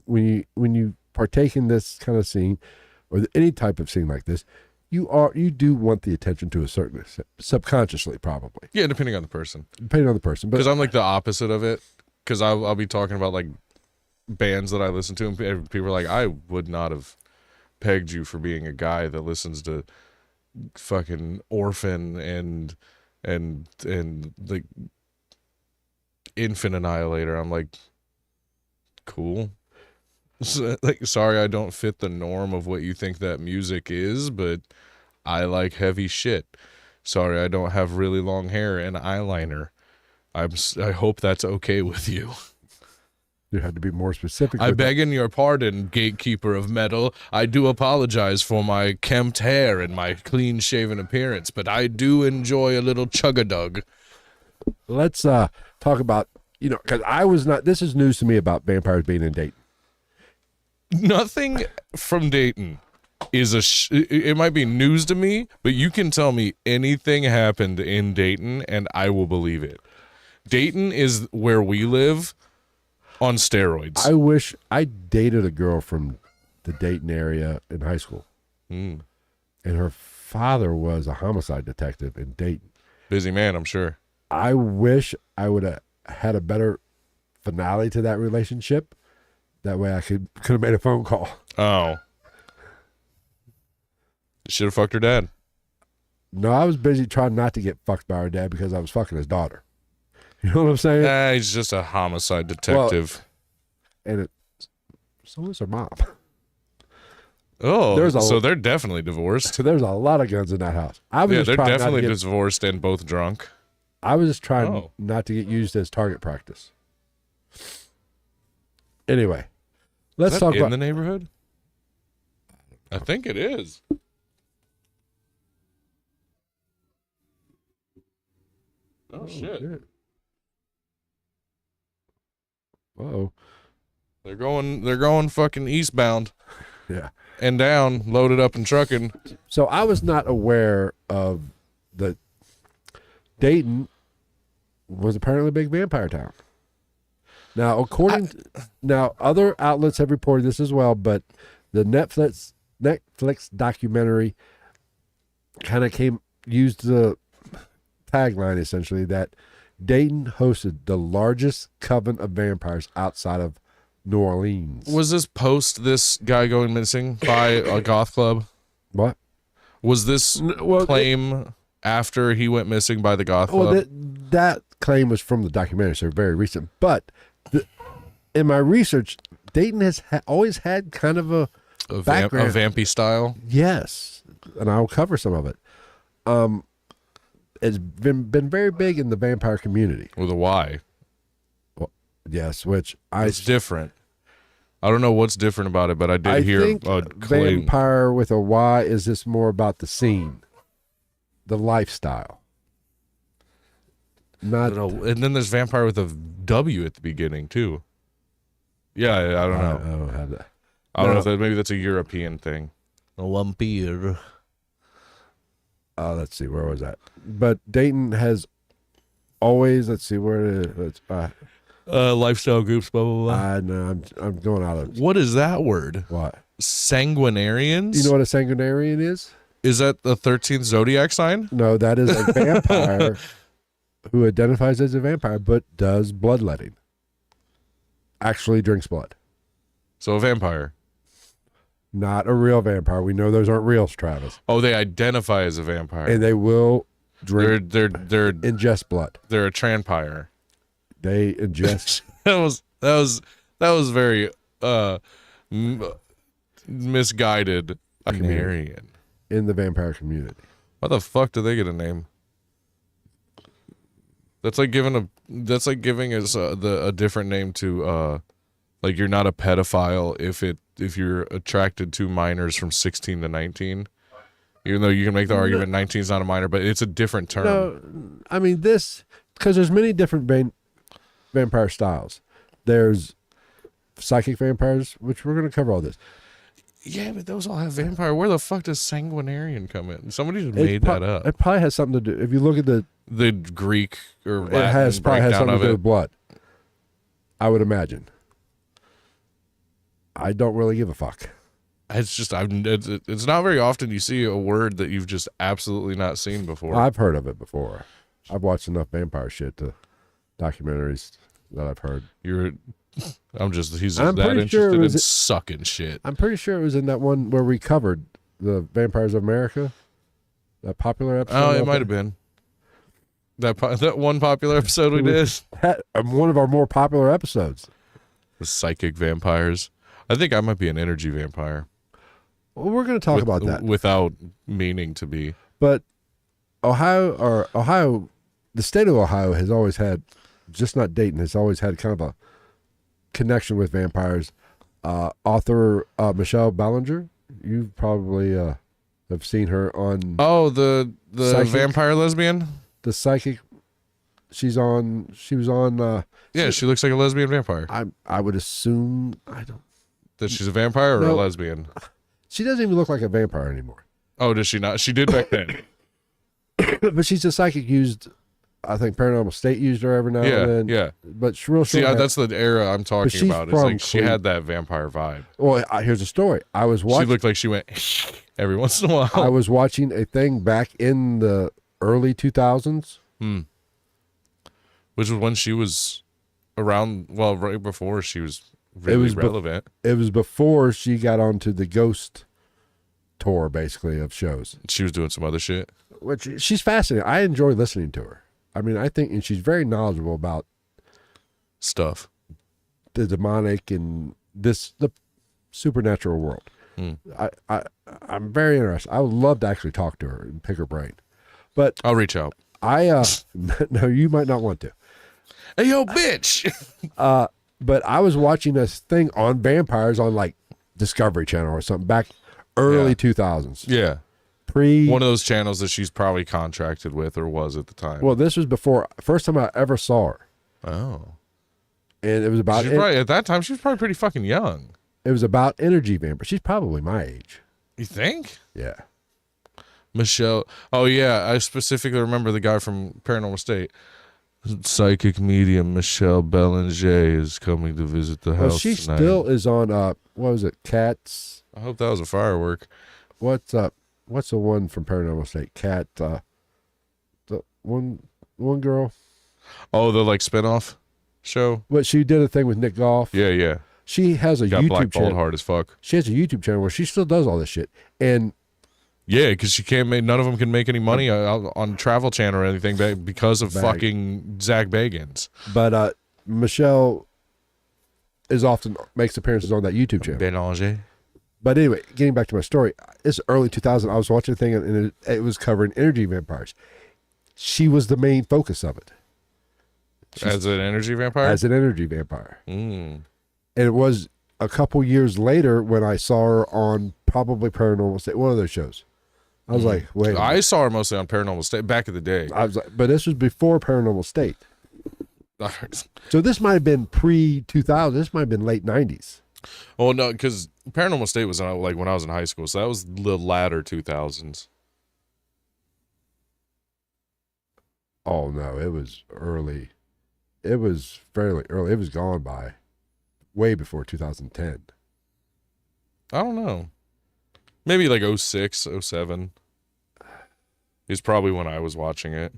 when you partake in this kind of scene or any type of scene like this. You do want the attention to a certain extent, subconsciously, probably. Yeah, depending on the person. Depending on the person, because I'm like the opposite of it. Because I'll be talking about like bands that I listen to, and people are like, I would not have pegged you for being a guy that listens to fucking Orphan and like Infant Annihilator. I'm like, cool. Like, sorry, I don't fit the norm of what you think that music is, but I like heavy shit. Sorry, I don't have really long hair and eyeliner. I hope that's okay with you. You had to be more specific. I beg in your pardon, gatekeeper of metal. I do apologize for my kempt hair and my clean-shaven appearance, but I do enjoy a little chug-a-dug. Let's talk about, because I was not, this is news to me about vampires being in Dayton. Nothing from Dayton is it might be news to me, but you can tell me anything happened in Dayton and I will believe it. Dayton is where we live on steroids. I wish I dated a girl from the Dayton area in high school. And her father was a homicide detective in Dayton. Busy man, I'm sure. I wish I would have had a better finale to that relationship. That way I could have made a phone call. Oh. Should have fucked her dad. No, I was busy trying not to get fucked by her dad because I was fucking his daughter. You know what I'm saying? He's just a homicide detective. Well, and so is her mom. Oh, so they're definitely divorced. So there's a lot of guns in that house. They're definitely divorced and both drunk. I was just trying not to get used as target practice. Anyway, let's talk about the neighborhood. I think it is. Oh shit! Whoa! They're going fucking eastbound. Yeah, and down, loaded up and trucking. So I was not aware of the Dayton was apparently a big vampire town. Now, now other outlets have reported this as well, but the Netflix documentary kind of used the tagline essentially that Dayton hosted the largest coven of vampires outside of New Orleans. Was this post this guy going missing by a goth club? What? Was this claim after he went missing by the goth club? Well, that claim was from the documentary, so very recent. But in my research, Dayton has always had kind of a background. A vampy style? Yes, and I'll cover some of it. It's been very big in the vampire community. With a Y. Well, yes, which it's different. I don't know what's different about it, but I did hear think a claim. Vampire with a Y is just more about the scene, the lifestyle. Not, and then there's vampire with a W at the beginning too. Yeah, I don't know. I don't have that. I don't know if maybe that's a European thing. A vampire. Let's see, where was that? But Dayton has always, let's see, where it is. Lifestyle groups, blah, blah, blah. No, I'm going out of. What is that word? What? Sanguinarians? You know what a sanguinarian is? Is that the 13th zodiac sign? No, that is a vampire who identifies as a vampire but does bloodletting. Actually drinks blood. So a vampire. Not a real vampire. We know those aren't reals, Travis. Oh, they identify as a vampire. And they will drink, They're ingest blood. they're a transpire. They ingest. that was very misguided. Sanguinarian. In the vampire community. Why the fuck do they get a name? That's like giving us a different name to like you're not a pedophile if you're attracted to minors from 16 to 19. Even though you can make the argument 19 is not a minor, but it's a different term. No, I mean this because there's many different vampire styles. There's psychic vampires, which we're going to cover all this. Yeah, but those all have vampire. Where the fuck does sanguinarian come in? Somebody just made that up. It probably has something to do. If you look at the Greek or Latin it has probably has something to do with it. blood. I would imagine. I don't really give a fuck. It's just it's not very often you see a word that you've just absolutely not seen before. I've heard of it before. I've watched enough vampire shit to documentaries that I've heard. He's that interested in sucking shit. I'm pretty sure it was in that one where we covered the Vampires of America. That popular episode. Oh, it might have been. That one popular episode we did. One of our more popular episodes. The psychic vampires. I think I might be an energy vampire. Well, we're going to talk about that. Without meaning to be. But Ohio, the state of Ohio has always had, just not Dayton, has always had kind of a connection with vampires. Author Michelle Ballinger, you probably have seen her on. Oh, the Psychic, vampire lesbian. The psychic. She was on. Yeah, she looks like a lesbian vampire. I would assume that she's a vampire or a No. lesbian. She doesn't even look like a vampire anymore. Oh, does she not? She did back then. But she's a psychic used. I think Paranormal State used her every now and then. Yeah. But she real See, short. that's the era I'm talking she's about. It's from like she had that vampire vibe. Well, here's a story. I was watching. She looked like she went every once in a while. I was watching a thing back in the early 2000s. Which was when she was around, well, right before she was really relevant. It was before she got onto the Ghost tour, basically, of shows. She was doing some other shit. Which she's fascinating. I enjoy listening to her. I mean, I think, and she's very knowledgeable about Stuff. the demonic and the supernatural world. I'm very interested. I would love to actually talk to her and pick her brain. But I'll reach out. No, you might not want to. Hey, yo, bitch. But I was watching this thing on vampires on like Discovery Channel or something back early 2000s. Yeah. One of those channels that she's probably contracted with or was at the time. Well, this was before, first time I ever saw her. Oh. And it was about, at that time, she was probably pretty fucking young. It was about energy vampires. She's probably my age. You think? Yeah. Michelle. Oh, yeah. I specifically remember the guy from Paranormal State. Psychic medium Michelle Ballinger is coming to visit the house She tonight. still is on, what was it, Cats? I hope that was a firework. What's the one from Paranormal State? Cat, the one girl. Oh, the like spinoff show? What, she did a thing with Nick Goff. Yeah, yeah. She has a Got YouTube blackballed channel. hard as fuck. She has a YouTube channel where she still does all this shit. And yeah, because she can't make, none of them can make any money on Travel Channel or anything because of fucking Zach Bagans. But Michelle is often makes appearances on that YouTube channel. Belanger. But anyway, getting back to my story, it's early 2000. I was watching a thing and it was covering energy vampires. She was the main focus of it. As an energy vampire? As an energy vampire. And it was a couple years later when I saw her on probably Paranormal State, one of those shows. I was like, wait. I saw her mostly on Paranormal State back in the day. I was like, but this was before Paranormal State. So this might have been pre-2000. This might have been late 90s. Oh, no, because Paranormal State was like when I was in high school, so that was the latter 2000s. Oh, no, it was early. It was fairly early. It was gone by way before 2010. I don't know. Maybe like 06, 07 is probably when I was watching it.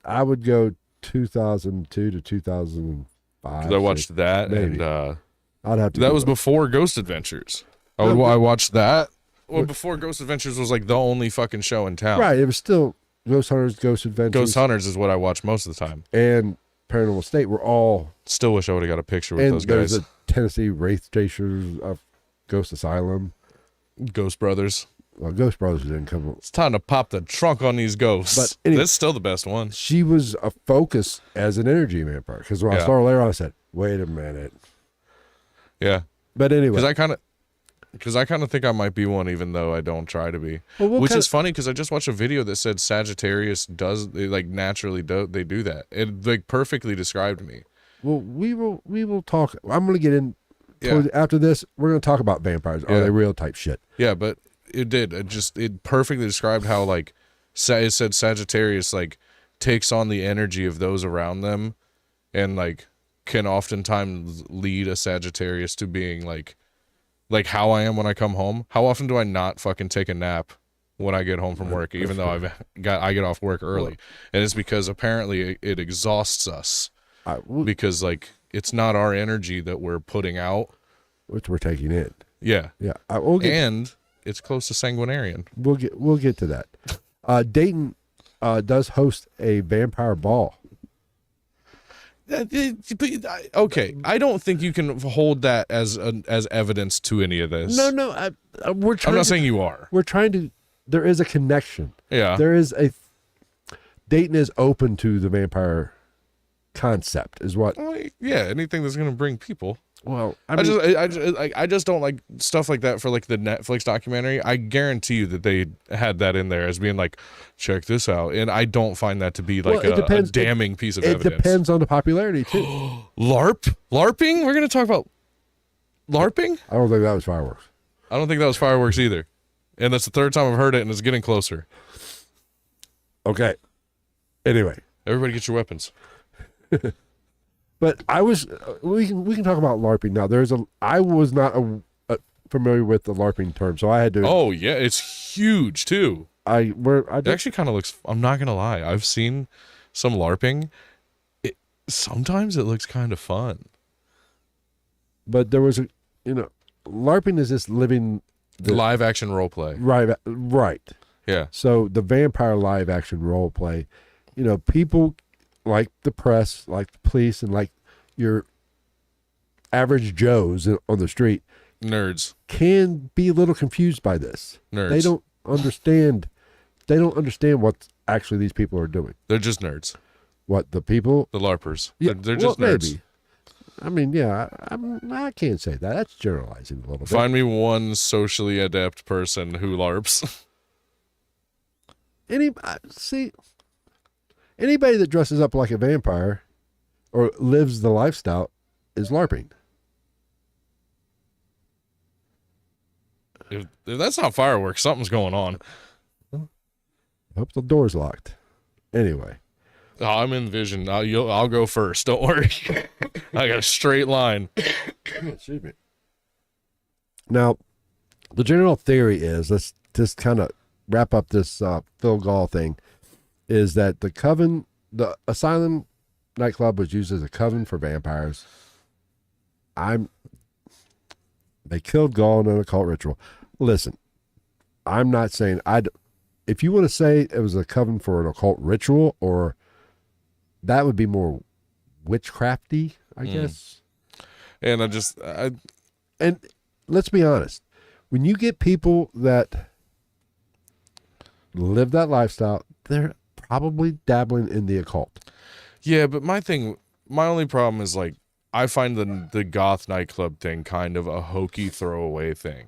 I would go 2002 to 2005. Because I watched that, maybe. and I'd have to. that was before Ghost Adventures. I watched that. Well, before Ghost Adventures was like the only fucking show in town. Right. It was still Ghost Hunters, Ghost Adventures, Ghost Hunters is what I watch most of the time. and Paranormal State were all. Still wish I would have got a picture with those there's guys. the Tennessee Wraith Chasers of Ghost Asylum. Ghost Brothers. Well, Ghost Brothers didn't come. It's time to pop the trunk on these ghosts. But anyway, that's still the best one. she was a focus as an energy vampire. Because when I saw her later on, I said, "Wait a minute." Yeah. But anyway, because I kind of think I might be one, even though I don't try to be. Well, Which is funny because I just watched a video that said Sagittarius naturally they do that. It like perfectly described me. well, we will talk. I'm going to get in. Yeah. After this, we're going to talk about vampires. Are they real type shit? Yeah, but it did. It perfectly described how like it said Sagittarius like takes on the energy of those around them, and like can oftentimes lead a Sagittarius to being like how I am when I come home. How often do I not fucking take a nap when I get home from work, even though I get off work early? And it's because apparently it exhausts us because like it's not our energy that we're putting out, which we're taking in. Yeah. Yeah. And it's close to sanguinarian. We'll get to that. Dayton does host a vampire ball. Okay, I don't think you can hold that as evidence to any of this. No. We're trying. I'm not saying you are. We're trying to. There is a connection. Yeah. There is a. Dayton is open to the vampire concept, is what. Well, yeah, anything that's going to bring people. Well, I just don't like stuff like that for like the Netflix documentary. I guarantee you that they had that in there as being like, check this out, and I don't find that to be like a damning piece of evidence. It depends on the popularity too. LARPing? We're gonna talk about LARPing? I don't think that was fireworks. I don't think that was fireworks either, and that's the third time I've heard it, and it's getting closer. Okay. Anyway, everybody get your weapons. But we can talk about LARPing now. I was not familiar with the LARPing term, so I had to. Oh yeah, it's huge too. It actually kind of looks. I'm not gonna lie. I've seen some LARPing. Sometimes it looks kind of fun. But there was LARPing is just living the live action role play. Right. Yeah. So the vampire live action role play, people like the press, like the police, and like your average Joes on the street, nerds, can be a little confused by this. Nerds. They don't understand. They don't understand what actually these people are doing. They're just nerds. What, the people? The LARPers. Yeah, they're just nerds. Maybe. I mean, yeah, I can't say that. That's generalizing a little bit. Find me one socially adept person who LARPs. Anybody that dresses up like a vampire or lives the lifestyle is LARPing. If that's not fireworks, something's going on. I hope the door's locked. Anyway. Oh, I'm in vision. I'll go first. Don't worry. I got a straight line. Excuse me. Now, the general theory is, let's just kind of wrap up this Phil Gall thing, is that the Asylum nightclub was used as a coven for vampires. They killed Gall in an occult ritual. Listen, I'm not saying if you want to say it was a coven for an occult ritual, or that would be more witchcrafty, I guess. And and let's be honest, when you get people that live that lifestyle, they're probably dabbling in the occult. Yeah, but my only problem is like I find the goth nightclub thing kind of a hokey throwaway thing.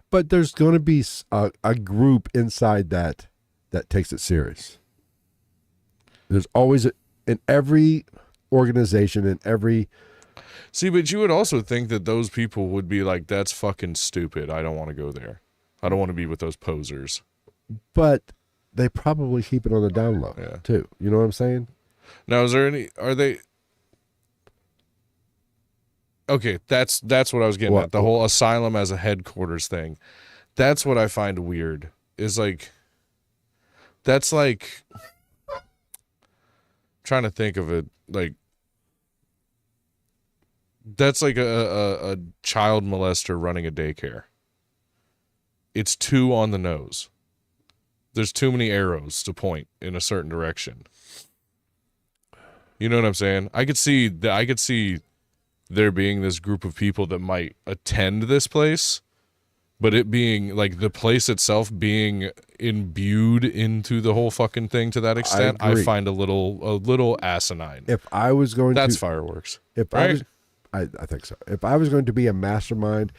But there's going to be a group inside that takes it serious. There's always in every organization, in every. See, but you would also think that those people would be like, that's fucking stupid. I don't want to go there. I don't want to be with those posers. But they probably keep it on the down low, too. You know what I'm saying? Now, are they... Okay, that's what I was getting at. The whole Asylum as a headquarters thing. That's what I find weird. Is like... That's like... Trying to think of it, like... That's like a child molester running a daycare. It's too on the nose. There's too many arrows to point in a certain direction. You know what I'm saying? I could see there being this group of people that might attend this place, but it being like the place itself being imbued into the whole fucking thing to that extent, I find a little asinine. If I was going That's fireworks. I think so. If I was going to be a mastermind,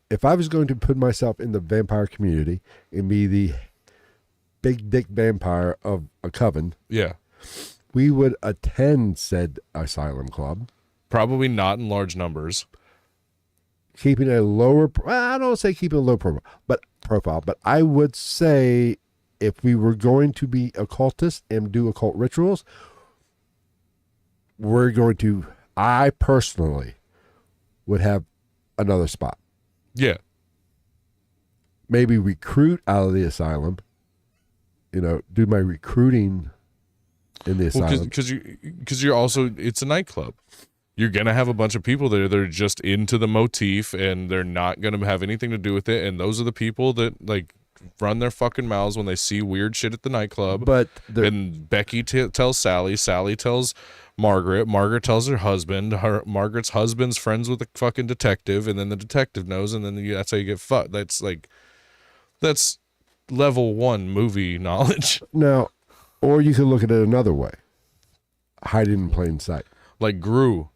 if I was going to put myself in the vampire community and be the big dick vampire of a coven, yeah, we would attend said Asylum Club. Probably not in large numbers. Keeping a lower, I don't say keeping a low profile, but I would say if we were going to be occultists and do occult rituals, I personally would have another spot. Yeah. Maybe recruit out of the asylum, do my recruiting in the asylum. Because you're also, it's a nightclub. You're going to have a bunch of people there that are just into the motif and they're not going to have anything to do with it. And those are the people that like run their fucking mouths when they see weird shit at the nightclub. But and Becky tells Sally tells Margaret tells her husband, Margaret's husband's friends with the fucking detective, and then the detective knows, and then that's how you get fucked. That's level 1 movie knowledge. Now, or you could look at it another way. Hiding in plain sight. Like Gru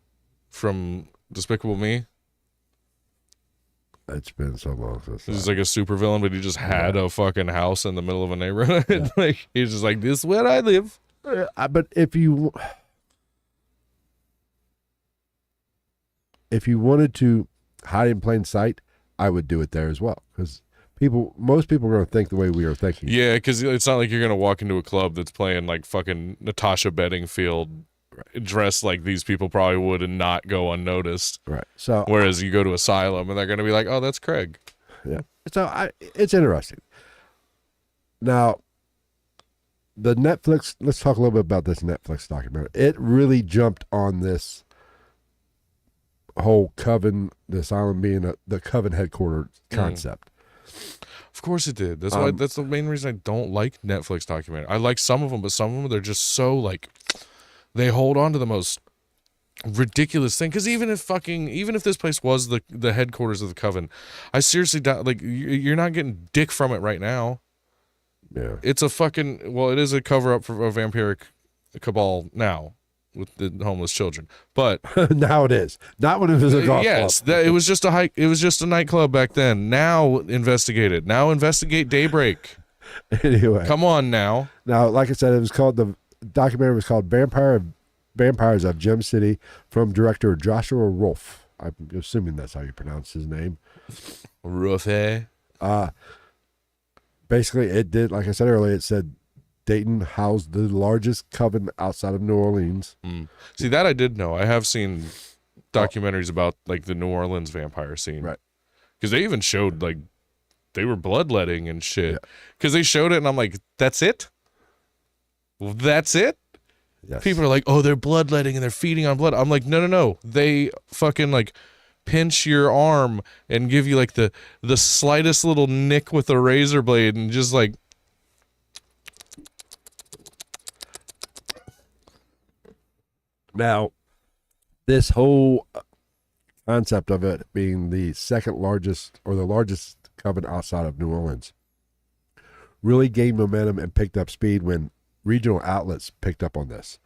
from Despicable Me. It's been so long since He's like a supervillain, but he just had a fucking house in the middle of a neighborhood. Yeah. Like he's just like, this is where I live. But if you wanted to hide in plain sight, I would do it there as well. Because most people are going to think the way we are thinking. Yeah, because it's not like you're going to walk into a club that's playing like fucking Natasha Bedingfield dressed like these people probably would and not go unnoticed. Right. So whereas you go to Asylum and they're going to be like, oh, that's Craig. Yeah. So it's interesting. Now, let's talk a little bit about this Netflix documentary. It really jumped on this whole Coven, the Asylum being the Coven headquarters concept. Of course it did. That's the main reason I don't like Netflix documentaries. I like some of them, but some of them they're just so like they hold on to the most ridiculous thing. Because even if this place was the headquarters of the Coven, I seriously doubt like you're not getting dick from it right now. Yeah, it's a fucking it is a cover up for a vampiric cabal now with the homeless children, but now it is not when it was a golf club. It was just a nightclub back then. Now investigate it. Now investigate Daybreak. Anyway, come on now. Like I said, the documentary was called Vampires of Gem City from director Joshua Rolfe. I'm assuming that's how you pronounce his name. Rolfe. Basically, it did, like I said earlier, it said Dayton housed the largest coven outside of New Orleans. See, that I did know. I have seen documentaries about like the New Orleans vampire scene. Right. Because they even showed like they were bloodletting and shit. Because they showed it and I'm like, that's it? That's it? Yes. People are like, oh, they're bloodletting and they're feeding on blood. I'm like, no. They fucking like pinch your arm and give you like the slightest little nick with a razor blade and just like. Now, this whole concept of it being the second largest or the largest coven outside of New Orleans really gained momentum and picked up speed when regional outlets picked up on this,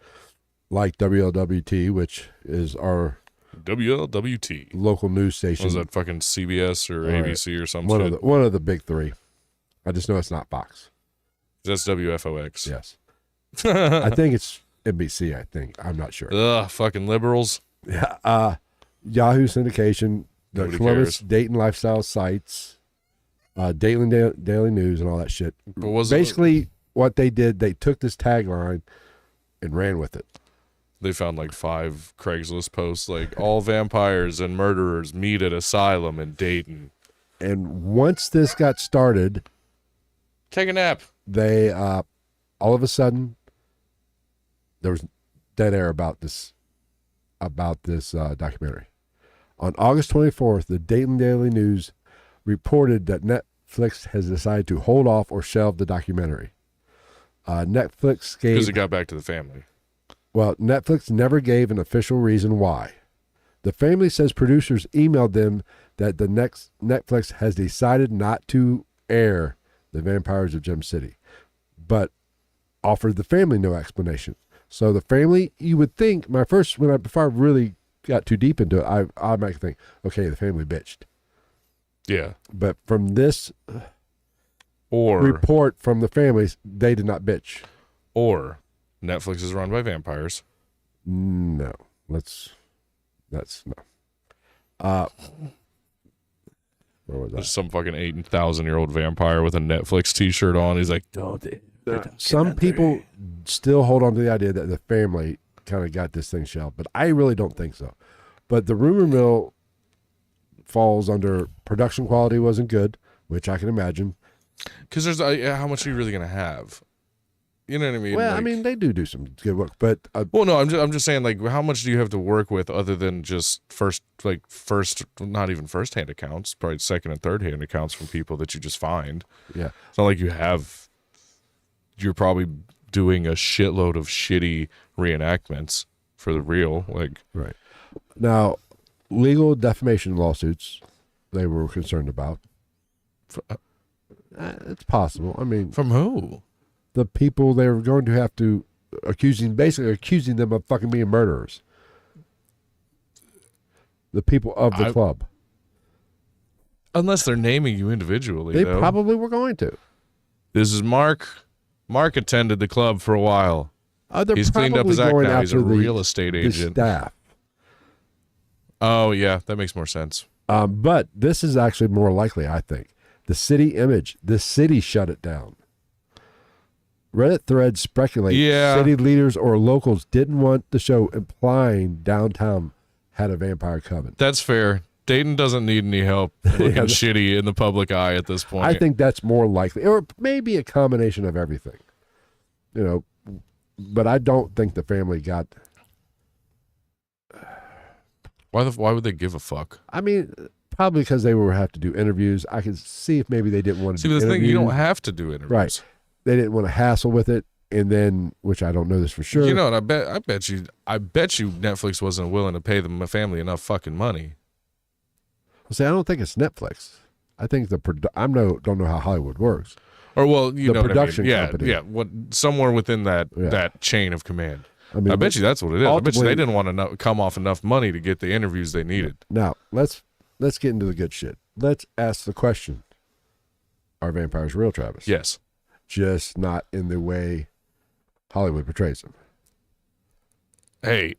like WLWT, which is our WLWT local news station. Was that fucking CBS or ABC or something? One of the big three. I just know it's not Fox. That's WFOX. Yes. I think it's NBC, I think. I'm not sure. Ugh, fucking liberals. Yeah. Yahoo syndication, the Nobody Columbus, cares. Dayton lifestyle sites, Dayton Daily News, and all that shit. But basically, what they did, they took this tagline and ran with it. They found like 5 Craigslist posts, like all vampires and murderers meet at Asylum in Dayton. And once this got started, take a nap. They all of a sudden there was dead air about this documentary. On August 24th, the Dayton Daily News reported that Netflix has decided to hold off or shelve the documentary. Netflix Because gave... it got back to the family. Well, Netflix never gave an official reason why. The family says producers emailed them that the next Netflix has decided not to air The Vampires of Gem City, but offered the family no explanation. So the family, you would think, before I really got too deep into it, I automatically think, okay, the family bitched. Yeah. But from this Or report from the families, they did not bitch. Or Netflix is run by vampires. No. That's no. Where was There's that? some fucking 8,000-year-old vampire with a Netflix t-shirt on. He's like, Some people still hold on to the idea that the family kind of got this thing shelved, but I really don't think so. But the rumor mill falls under production quality wasn't good, which I can imagine. because there's how much are you really gonna have? You know what I mean? Well, like, I mean, they do some good work, but well, no, I'm just saying, like, how much do you have to work with other than just not even first-hand accounts, probably second and third-hand accounts from people that you just find. yeah. It's not like you're probably doing a shitload of shitty reenactments for the real, like. Right. Now, legal defamation lawsuits they were concerned about. It's possible. I mean, From who? the people they were going to have to accusing them of fucking being murderers. The people of the club. Unless they're naming you individually, They though. probably were going to. This is Mark. Mark attended the club for a while. They're He's cleaned up his act going now. He's a after real estate the agent. staff. Oh, yeah, that makes more sense. But this is actually more likely, I think. The city image. The city shut it down. Reddit threads speculate city leaders or locals didn't want the show implying downtown had a vampire coven. That's fair. Dayton doesn't need any help looking shitty in the public eye at this point. I think that's more likely. Or maybe a combination of everything. You know, but I don't think the family got... Why would they give a fuck? I mean, probably because they would have to do interviews. I could see if maybe they didn't want to do See, the interviews. thing, you don't have to do interviews. Right. They didn't want to hassle with it, and then, which I don't know this for sure. You know, and I bet you Netflix wasn't willing to pay the family enough fucking money. Well, see, I don't think it's Netflix. I think don't know how Hollywood works. Or well, you The know what I mean. production Yeah, company. yeah. Somewhere within that chain of command. I mean, I bet you that's what it is. I bet you ultimately- they didn't want to come off enough money to get the interviews they needed. Now let's get into the good shit. Let's ask the question: are vampires real, Travis? Yes. Just not in the way Hollywood portrays them. Hey,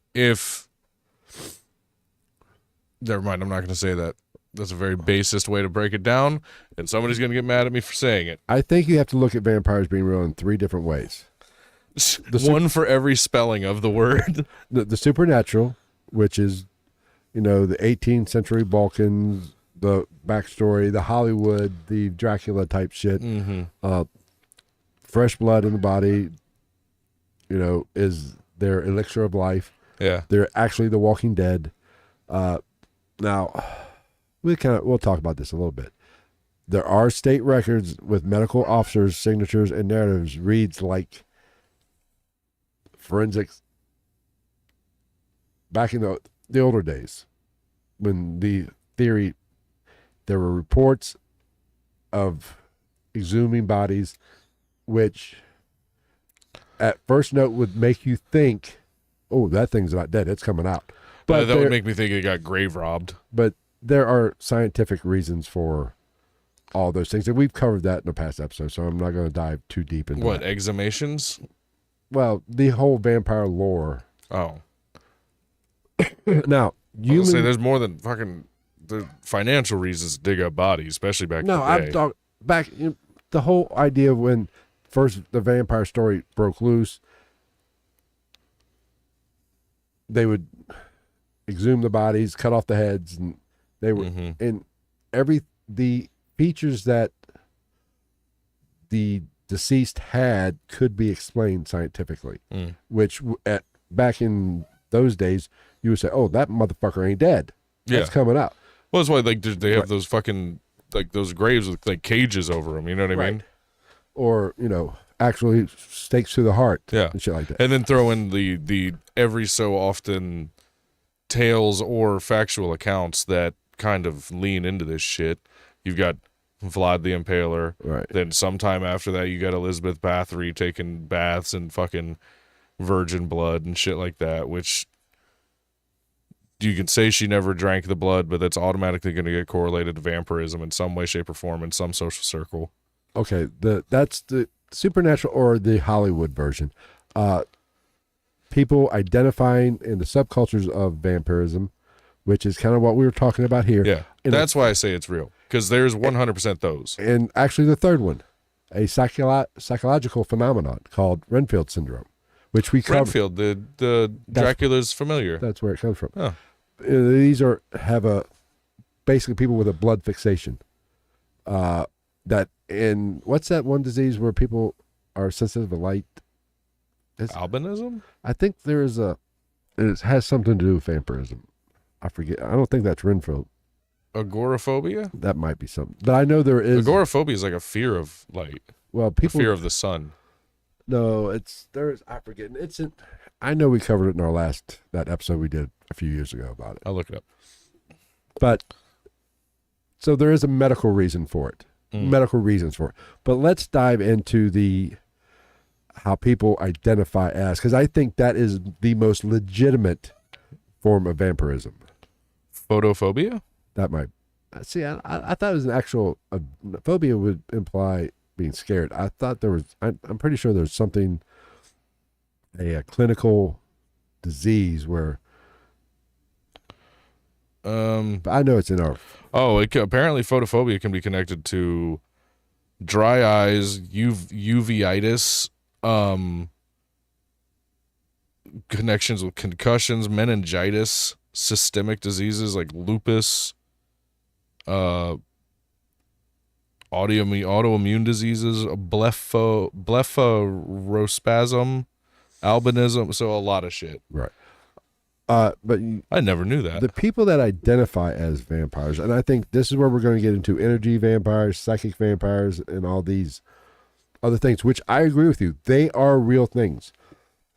never mind, I'm not going to say that. That's a very basest way to break it down, and somebody's going to get mad at me for saying it. I think you have to look at vampires being real in three different ways. One for every spelling of the word. The supernatural, which is, the 18th century Balkans, the backstory, the Hollywood, the Dracula type shit. Mm-hmm. Fresh blood in the body, is their elixir of life. Yeah. They're actually the Walking Dead. Now, we'll talk about this a little bit. There are state records with medical officers' signatures and narratives reads like forensics back in the older days when there were reports of exhuming bodies which at first note would make you think, oh, that thing's not dead, it's coming out. But that would make me think it got grave robbed. But there are scientific reasons for all those things, and we've covered that in a past episode, so I'm not going to dive too deep into What, that. exhumations? Well, the whole vampire lore. Oh. Now, I was gonna say there's more than fucking the financial reasons to dig up bodies, especially back in the day. I'm talking back the whole idea of when first the vampire story broke loose. They would exhume the bodies, cut off the heads, and they were and the features that the deceased had could be explained scientifically, which back in those days you would say, "Oh, that motherfucker ain't dead. That's coming out." Well, that's why they have those fucking those graves with cages over them. You know what I mean? Or actually stakes to the heart. Yeah. And shit like that. And then throw in the every so often tales or factual accounts that kind of lean into this shit. You've got Vlad the Impaler. Right. Then sometime after that, you got Elizabeth Bathory taking baths in fucking virgin blood and shit like that, which you can say she never drank the blood, but that's automatically going to get correlated to vampirism in some way, shape, or form in some social circle. Okay, that's the supernatural or the Hollywood version. People identifying in the subcultures of vampirism, which is kind of what we were talking about here. Yeah, that's why I say it's real, because there's 100% those. And actually the third one, a psychological phenomenon called Renfield syndrome, which we covered. Renfield, the Dracula's familiar. That's where it comes from. Oh. These basically people with a blood fixation. What's that one disease where people are sensitive to light? Albinism? I think it has something to do with vampirism. I forget. I don't think that's Renfield. Agoraphobia? That might be something. But I know there is. Agoraphobia is like a fear of light. Well, people. A fear of the sun. No, I forget. I know we covered it in that episode we did a few years ago about it. I'll look it up. But, so there is a medical reason for it. Medical reasons for it. But let's dive into how people identify as, because I think that is the most legitimate form of vampirism. Photophobia? That might. See, I thought it was an actual, phobia would imply being scared. I thought I'm pretty sure there's something, a clinical disease where, but I know it's in our. Apparently photophobia can be connected to dry eyes, uveitis, connections with concussions, meningitis, systemic diseases like lupus, autoimmune diseases, blepharospasm, albinism, so a lot of shit. Right. But I never knew that. The people that identify as vampires, and I think this is where we're going to get into energy vampires, psychic vampires, and all these other things, which I agree with you. They are real things.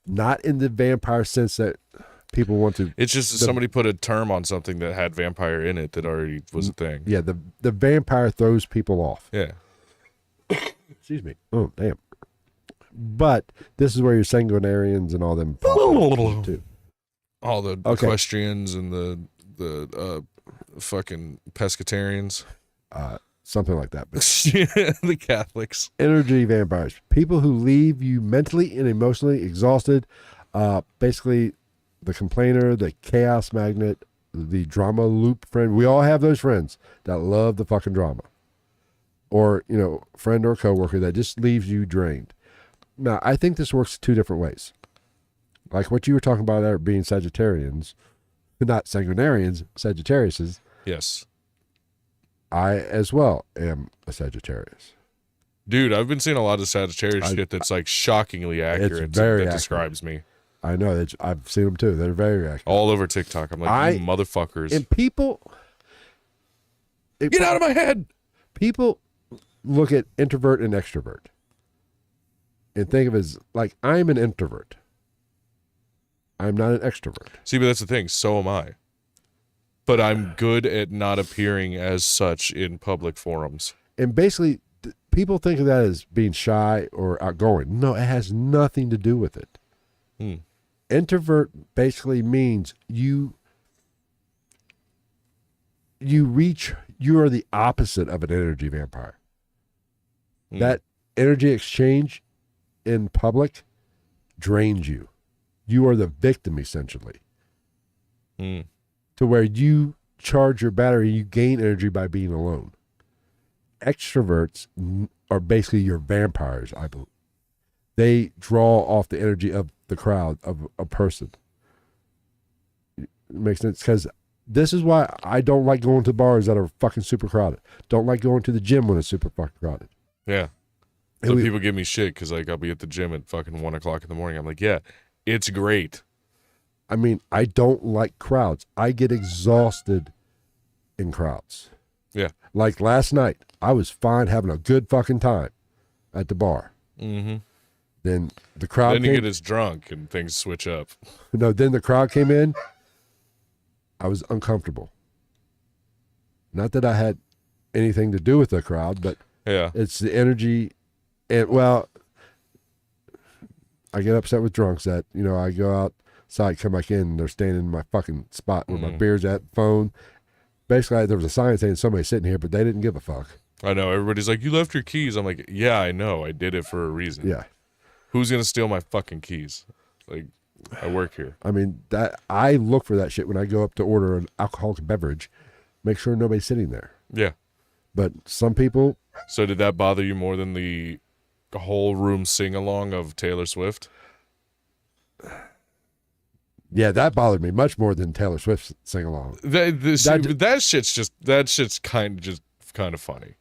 Not in the vampire sense that people want to. It's just somebody put a term on something that had vampire in it that already was a thing. Yeah, the vampire throws people off. Yeah. Excuse me. Oh, damn. But this is where your sanguinarians and all them fall too. All the equestrians and the fucking pescatarians. Something like that. But the Catholics. Energy vampires. People who leave you mentally and emotionally exhausted. Basically, the complainer, the chaos magnet, the drama loop friend. We all have those friends that love the fucking drama. Or, friend or coworker that just leaves you drained. Now, I think this works two different ways. Like what you were talking about there being Sagittarians, not sanguinarians, Sagittariuses. Yes. I, as well, am a Sagittarius. Dude, I've been seeing a lot of Sagittarius shit that's like shockingly accurate. It's very that accurate. Describes me. I know. I've seen them too. They're very accurate. All over TikTok. I'm like, you motherfuckers. And people... Get out of my head! People look at introvert and extrovert and think of it as, like, I'm an introvert. I'm not an extrovert. See, but that's the thing. So am I. But I'm good at not appearing as such in public forums. And basically, people think of that as being shy or outgoing. No, it has nothing to do with it. Introvert basically means you are the opposite of an energy vampire. That energy exchange in public drains you. You are the victim, essentially. To where you charge your battery, you gain energy by being alone. Extroverts are basically your vampires, I believe. They draw off the energy of the crowd, of a person. It makes sense, because this is why I don't like going to bars that are fucking super crowded. Don't like going to the gym when it's super fucking crowded. Yeah. So people give me shit because like I'll be at the gym at fucking 1 o'clock in the morning. I'm like, yeah, it's great. I mean, I don't like crowds. I get exhausted in crowds. Yeah. Like last night, I was fine having a good fucking time at the bar. Then the crowd Then you came, get as drunk and things switch up. no, then the crowd came in. I was uncomfortable. Not that I had anything to do with the crowd, but Yeah. it's the energy. And well, I get upset with drunks that, I go outside, come back in, and they're standing in my fucking spot where my beer's at, phone. Basically, there was a sign saying somebody's sitting here, but they didn't give a fuck. I know. Everybody's like, you left your keys. I'm like, yeah, I know. I did it for a reason. Yeah. Who's going to steal my fucking keys? Like, I work here. I mean, that I look for that shit when I go up to order an alcoholic beverage. Make sure nobody's sitting there. Yeah. But some people, So did that bother you more than the whole room sing-along of Taylor Swift? yeah, that bothered me much more than Taylor Swift sing along. That shit's kind of funny.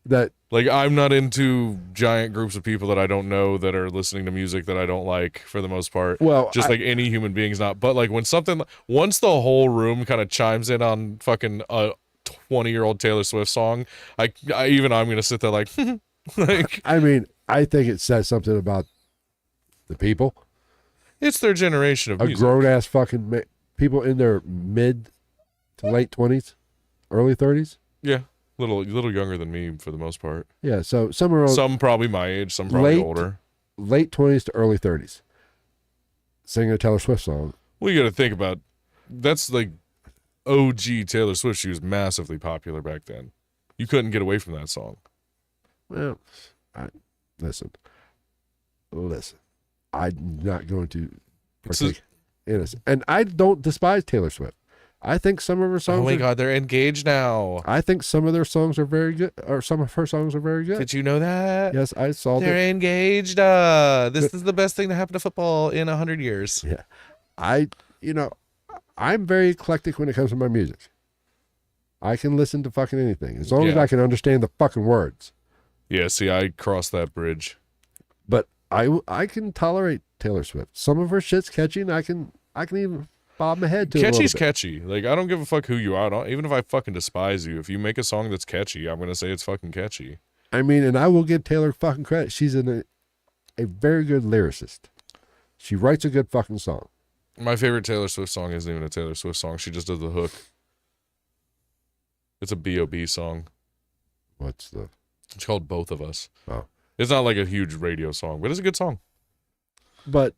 That Like, I'm not into giant groups of people that I don't know that are listening to music that I don't like for the most part. Well, just like any human being's not. But like once the whole room kind of chimes in on fucking a 20-year-old Taylor Swift song, I'm gonna sit there like, like I mean, I think it says something about the people. it's their generation of A music. grown ass fucking people in their mid to late 20s, early 30s. Yeah, little younger than me for the most part. Yeah, so some are Some probably my age, some probably older. late 20s to early 30s, singing a Taylor Swift song. Well, you got to think about that's like OG Taylor Swift. She was massively popular back then. You couldn't get away from that song. Well, listen. I'm not going to partake in this. And I don't despise Taylor Swift. I think some of her songs Oh my God, they're engaged now. I think some of their songs are very good, or some of her songs are very good. Did you know that? Yes, I saw that. They're engaged. This is the best thing to happen to football in 100 years. Yeah. I'm very eclectic when it comes to my music. I can listen to fucking anything as long as I can understand the fucking words. Yeah, see, I crossed that bridge. But I can tolerate Taylor Swift. Some of her shit's catchy, and I can even bob my head to it a little Catchy's bit. catchy. Like, I don't give a fuck who you are. Even if I fucking despise you, if you make a song that's catchy, I'm going to say it's fucking catchy. I mean, and I will give Taylor fucking credit. She's a very good lyricist. She writes a good fucking song. My favorite Taylor Swift song isn't even a Taylor Swift song. She just does the hook. It's a B.O.B. song. It's called Both of Us. Oh. It's not like a huge radio song, but it's a good song. But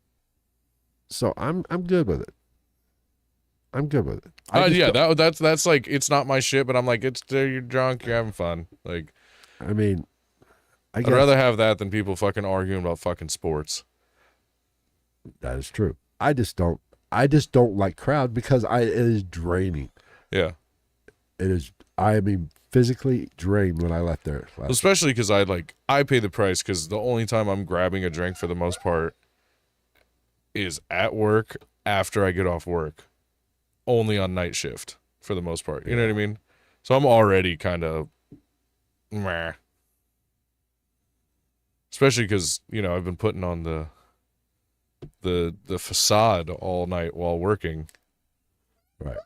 so I'm good with it. I'm good with it. That's like, it's not my shit, but I'm like, you're drunk, you're having fun. Like, I mean, I'd rather have that than people fucking arguing about fucking sports. That is true. I just don't like crowd because it is draining. Yeah. It is. I mean, physically drained when I left there. Especially because I pay the price because the only time I'm grabbing a drink for the most part is at work after I get off work. Only on night shift for the most part. You know what I mean? So I'm already kind of meh. Especially because, I've been putting on the facade all night while working. Right.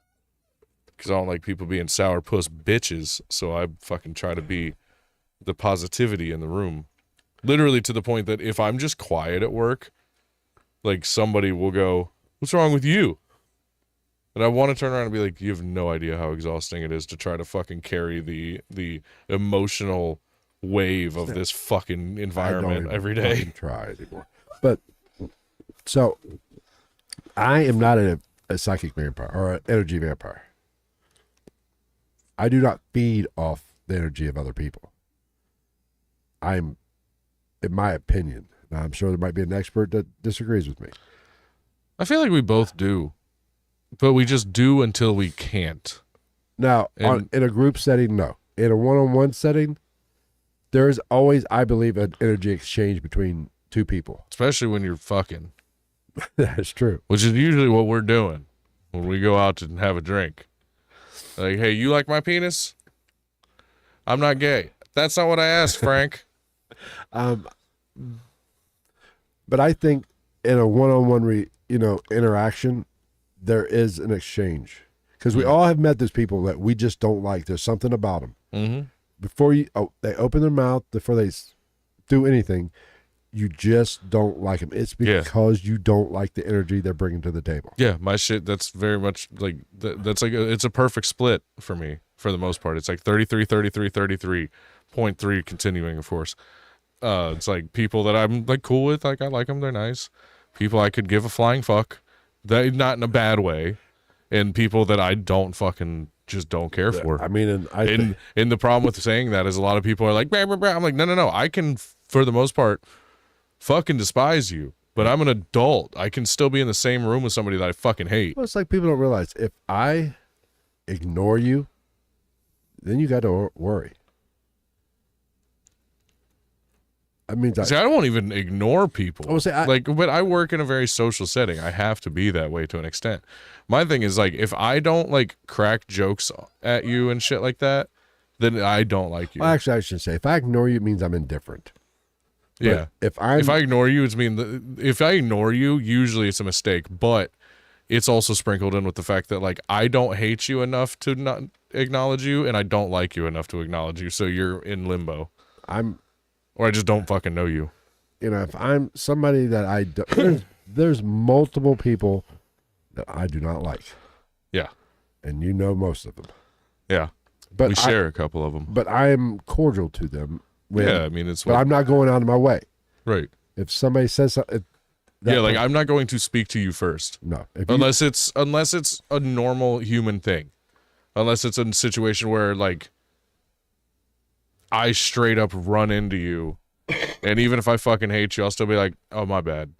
Because I don't like people being sourpuss bitches, so I fucking try to be the positivity in the room. Literally to the point that if I'm just quiet at work, like somebody will go, "What's wrong with you?" And I want to turn around and be like, "You have no idea how exhausting it is to try to fucking carry the emotional wave of this fucking environment every day." I don't even try anymore. But so I am not a psychic vampire or an energy vampire. I do not feed off the energy of other people. I'm, in my opinion, now I'm sure there might be an expert that disagrees with me. I feel like we both do, but we just do until we can't. Now, in a group setting, no. In a one-on-one setting, there is always, I believe, an energy exchange between two people. Especially when you're fucking. That's true. Which is usually what we're doing when we go out to have a drink. Like, hey, you like my penis? I'm not gay. That's not what I asked, Frank. But I think in a one-on-one, interaction, there is an exchange. Because we all have met those people that we just don't like. There's something about them. Mm-hmm. Before they open their mouth, before they do anything, You just don't like them. It's because you don't like the energy they're bringing to the table. Yeah, my shit, that's very much like, that's like, it's a perfect split for me, for the most part. It's like 33, 33, 33, 0.3 continuing, of course. It's like people that I'm like cool with, like I like them, they're nice. People I could give a flying fuck, they not in a bad way, and people that I don't fucking just don't care for. I mean, and the problem with saying that is a lot of people are like, bah, bah, bah. I'm like, no, I can, for the most part, fucking despise you, but I'm an adult. I can still be in the same room with somebody that I fucking hate. Well, it's like people don't realize if I ignore you, then you got to worry. I mean, See, I won't even ignore people. But I work in a very social setting. I have to be that way to an extent. My thing is, like, if I don't like crack jokes at you and shit like that, then I don't like you. Well, actually, I should say, if I ignore you, it means I'm indifferent. Yeah. But if I ignore you, if I ignore you, usually it's a mistake. But it's also sprinkled in with the fact that, like, I don't hate you enough to not acknowledge you, and I don't like you enough to acknowledge you. So you're in limbo. Or I just don't fucking know you. You know, if I'm somebody that I don't, there's multiple people that I do not like. Yeah. And you know most of them. Yeah. But we share a couple of them. But I am cordial to them. I mean, but I'm not going out of my way. Right. If somebody says something. I'm not going to speak to you first. No. Unless it's a normal human thing. Unless it's a situation where, like, I straight up run into you, and even if I fucking hate you, I'll still be like, oh, my bad.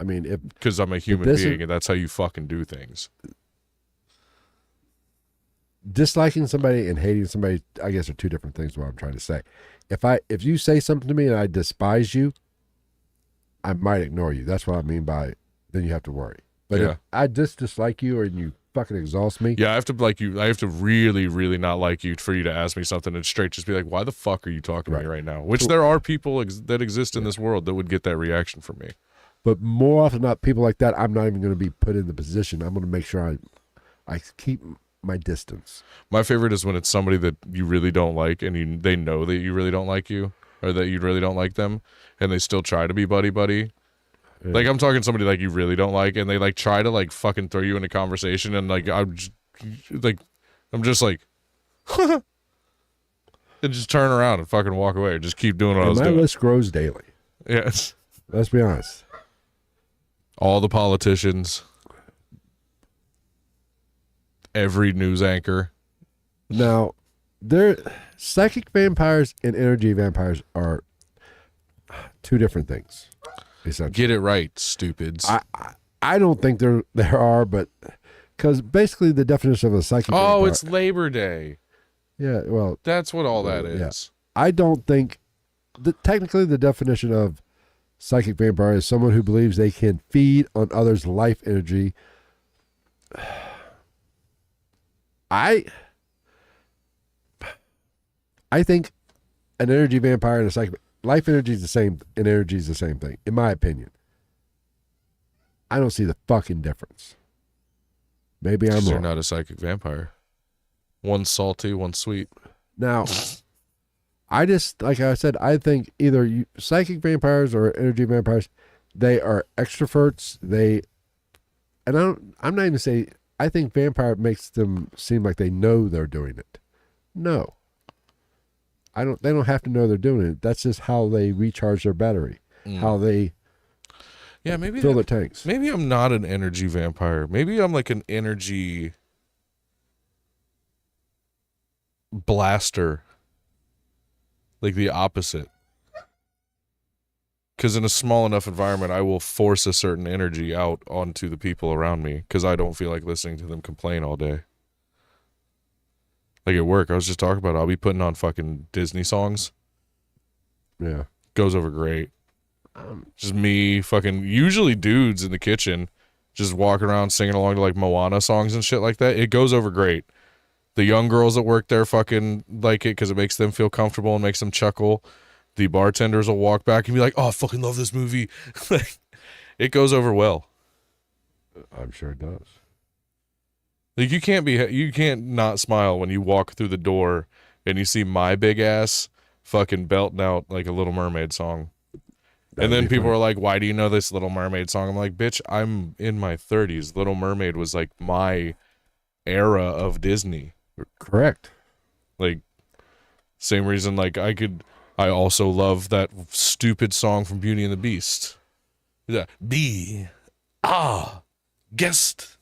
I mean, because I'm a human being, and that's how you fucking do things. Disliking somebody and hating somebody, I guess, are two different things. What I'm trying to say. If you say something to me and I despise you, I might ignore you. That's what I mean by then you have to worry. But if I just dislike you and you fucking exhaust me. Yeah, I have to like you. I have to really, really not like you for you to ask me something and straight just be like, why the fuck are you talking to me right now? Which there are people that exist in this world that would get that reaction from me. But more often than not, people like that, I'm not even going to be put in the position. I'm going to make sure I keep my distance. My favorite is when it's somebody that you really don't like and they know that you really don't like you or that you really don't like them and they still try to be buddy. Yeah. Like I'm talking to somebody like you really don't like and they like try to like fucking throw you into conversation and like I'm just like and just turn around and fucking walk away or just keep doing what I was doing. My list grows daily. Yes. Let's be honest. All the politicians, every news anchor. Now, psychic vampires and energy vampires are two different things. Essentially. Get it right, stupids. I don't think there are, but because basically the definition of a psychic vampire. It's Labor Day. Yeah, well. That's what all that is. Yeah. I don't think, technically the definition of psychic vampire is someone who believes they can feed on others' life energy. I think an energy vampire and a psychic life energy is the same, and energy is the same thing, in my opinion. I don't see the fucking difference. Maybe I'm wrong. You're not a psychic vampire. One's salty, one's sweet. Now, like I said, I think either psychic vampires or energy vampires, they are extroverts. I'm not even saying, I think vampire makes them seem like they know they're doing it. No. They don't have to know they're doing it. That's just how they recharge their battery. How they fill their tanks. Maybe I'm not an energy vampire. Maybe I'm like an energy blaster. Like the opposite. Because in a small enough environment, I will force a certain energy out onto the people around me because I don't feel like listening to them complain all day. Like at work, I was just talking about it. I'll be putting on fucking Disney songs. Yeah. Goes over great. Just me fucking, usually dudes in the kitchen, just walking around singing along to like Moana songs and shit like that. It goes over great. The young girls that work there fucking like it because it makes them feel comfortable and makes them chuckle. The bartenders will walk back and be like, oh, I fucking love this movie. It goes over well. I'm sure it does. Like you can't not smile when you walk through the door and you see my big ass fucking belting out like a Little Mermaid song. And then people are like, why do you know this Little Mermaid song? I'm like, bitch, I'm in my 30s. Little Mermaid was like my era of Disney. Correct. Like, same reason, like, I also love that stupid song from Beauty and the Beast. Yeah. Be our guest,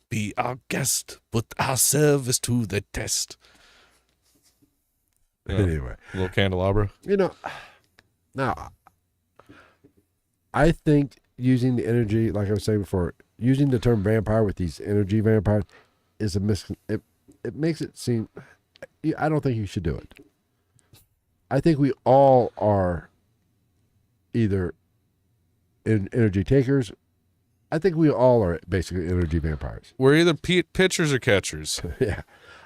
put our service to the test. Anyway. Little candelabra. Now, I think using the energy, like I was saying before, using the term vampire with these energy vampires is it makes it seem, I don't think you should do it. I think we all are either energy takers. I think we all are basically energy vampires. We're either pitchers or catchers. Yeah.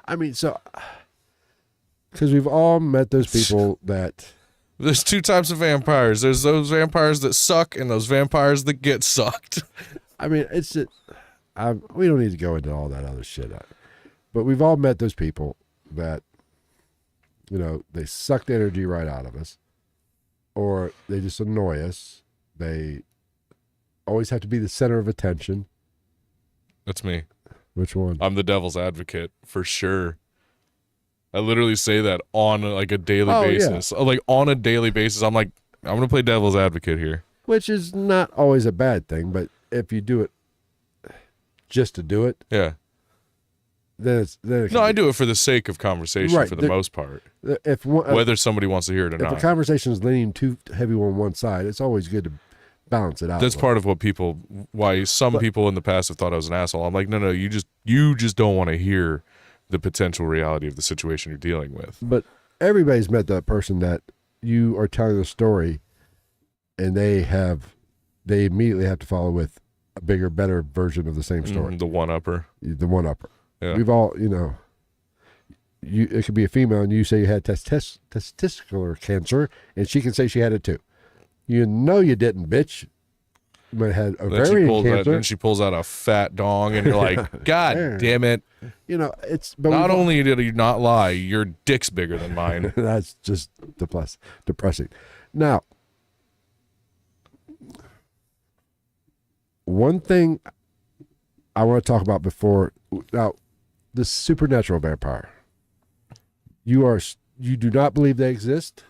I mean, so, because we've all met those people that... There's two types of vampires. There's those vampires that suck and those vampires that get sucked. I mean, we don't need to go into all that other shit. But we've all met those people that, they suck the energy right out of us, or they just annoy us. They always have to be the center of attention. That's me. Which one? I'm the devil's advocate for sure. I literally say that on like a daily basis. Yeah. Like on a daily basis, I'm like, I'm gonna play devil's advocate here. Which is not always a bad thing, but if you do it just to do it, yeah. Then I do it for the sake of conversation, right, for the most part. Whether somebody wants to hear it or not. If a conversation is leaning too heavy on one side, it's always good to balance it out. That's part of why some people in the past have thought I was an asshole. I'm like, no, you just don't want to hear the potential reality of the situation you're dealing with. But everybody's met that person that you are telling a story and they immediately have to follow with a bigger, better version of the same story. The one-upper. The one-upper. Yeah. We've all, it could be a female and you say you had testicular cancer and she can say she had it too. You didn't, bitch. You might have had ovarian cancer. And she pulls out a fat dong, and you're like, God damn it. But not only did you not lie, your dick's bigger than mine. That's just depressing. Now, one thing I want to talk about now, the supernatural vampire. You do not believe they exist.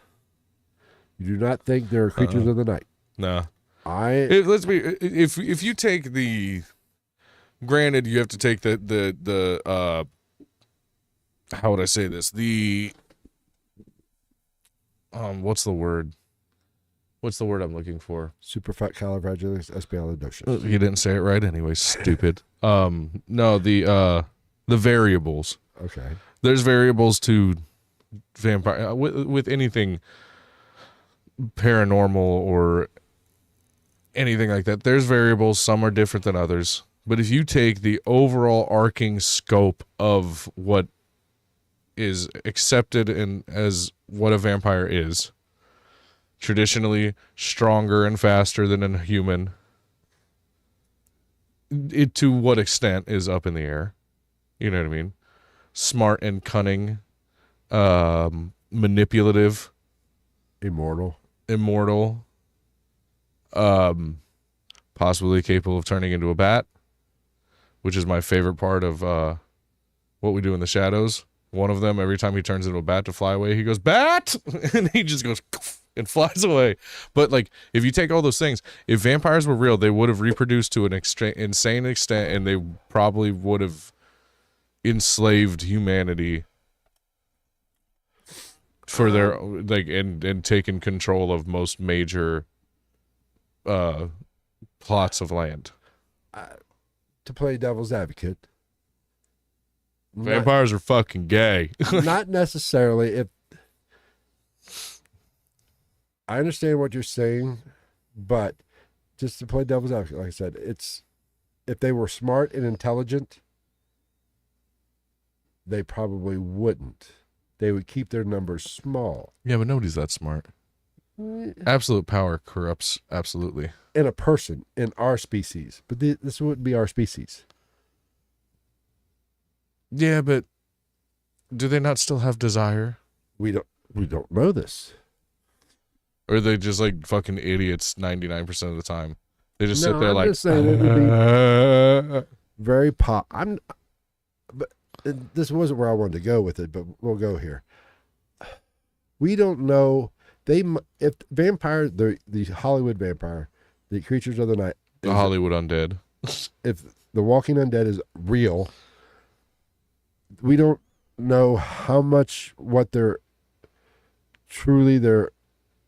You do not think they're creatures of the night. No. If you take granted, you have to take the how would I say this? What's the word? What's the word I'm looking for? Superfecalifragilisticexpialidocious. You didn't say it right anyway, stupid. No, the variables. Okay. There's variables to vampire with anything paranormal or anything like that. There's variables. Some are different than others. But if you take the overall arcing scope of what is accepted as what a vampire is, traditionally stronger and faster than a human, it to what extent is up in the air. You know what I mean? Smart and cunning, manipulative, immortal, possibly capable of turning into a bat, which is my favorite part of What We Do in the Shadows. One of them, every time he turns into a bat to fly away, he goes, "Bat!" and he just goes and flies away. But like, if you take all those things, if vampires were real, they would have reproduced to an insane extent, and they probably would have enslaved humanity for their and taken control of most major plots of land. To play devil's advocate, vampires are fucking gay. Not necessarily. If I understand what you're saying, but just to play devil's advocate, like I said, it's if they were smart and intelligent, they probably wouldn't. They would keep their numbers small. Yeah, but nobody's that smart. Absolute power corrupts absolutely. In a person, in our species. But this wouldn't be our species. Yeah, but do they not still have desire? We don't know this. Or are they just like fucking idiots 99% of the time? They just sit No, there I'm like, just saying it would be very pop. But this wasn't where I wanted to go with it, but we'll go here. We don't know. If vampire, the Hollywood vampire, the creatures of the night, the Hollywood undead. If the walking undead is real, we don't know how much what their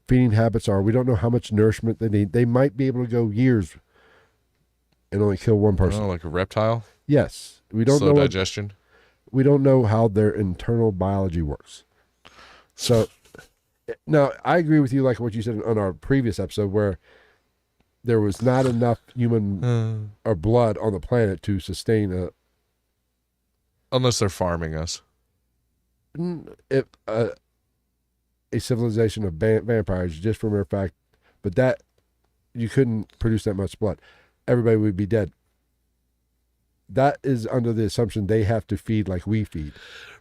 feeding habits are. We don't know how much nourishment they need. They might be able to go years and only kill one person. Oh, like a reptile? Yes. We don't Slow know digestion. we don't know how their internal biology works. So now I agree with you, like what you said on our previous episode, where there was not enough human or blood on the planet to sustain unless they're farming us. A civilization of vampires, just from their fact, but that you couldn't produce that much blood. Everybody would be dead. That is under the assumption they have to feed like we feed,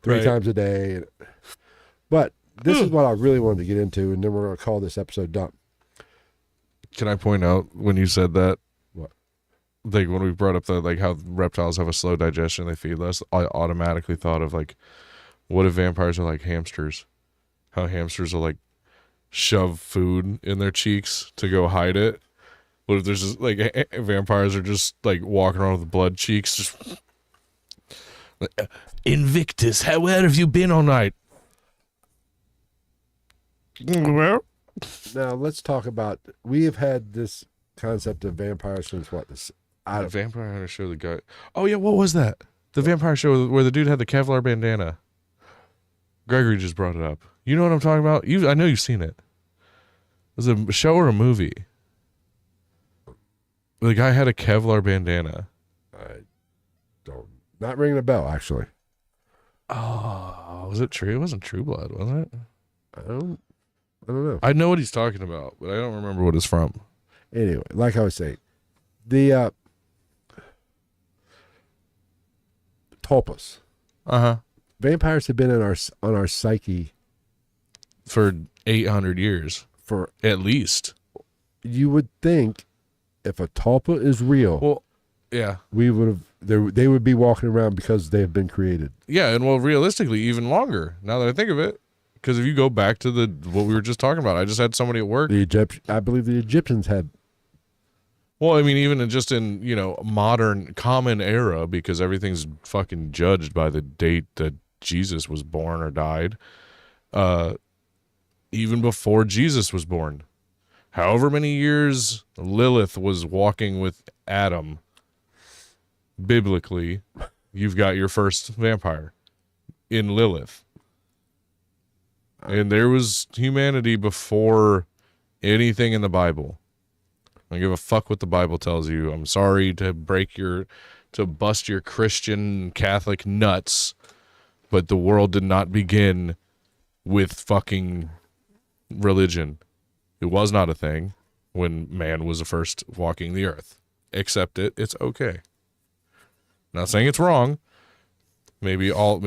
3 times a day. But this is what I really wanted to get into, and then we're going to call this episode done. Can I point out when you said that? What? Like when we brought up like how reptiles have a slow digestion, they feed less. I automatically thought of like, what if vampires are like hamsters? How hamsters will like shove food in their cheeks to go hide it. What if there's just like vampires are just like walking around with blood cheeks? Just Invictus, where have you been all night? Now let's talk about. We have had this concept of vampires since what? Vampire Hunter show the guy. Oh yeah, what was that? The vampire show where the dude had the Kevlar bandana. Gregory just brought it up. You know what I'm talking about? I know you've seen it. Was it a show or a movie? The guy had a Kevlar bandana. I don't. Not ringing a bell, actually. Oh, was it True? It wasn't True Blood, was it? I don't know. I know what he's talking about, but I don't remember what it's from. Anyway, like I was saying, the tulpas. Vampires have been on our psyche for 800 years, for at least. You would think if a tulpa is real, well, yeah, we would have. They would be walking around because they have been created. Yeah, and well, realistically, even longer. Now that I think of it, because if you go back to what we were just talking about, I just had somebody at work. I believe the Egyptians had. Well, I mean, even in modern common era, because everything's fucking judged by the date that Jesus was born or died. Even before Jesus was born, however many years Lilith was walking with Adam, biblically, you've got your first vampire in Lilith. And there was humanity before anything in the Bible. I don't give a fuck what the Bible tells you. I'm sorry to bust your Christian Catholic nuts, but the world did not begin with fucking religion. It was not a thing when man was the first walking the earth. Accept it. It's okay. Not saying it's wrong. Maybe all of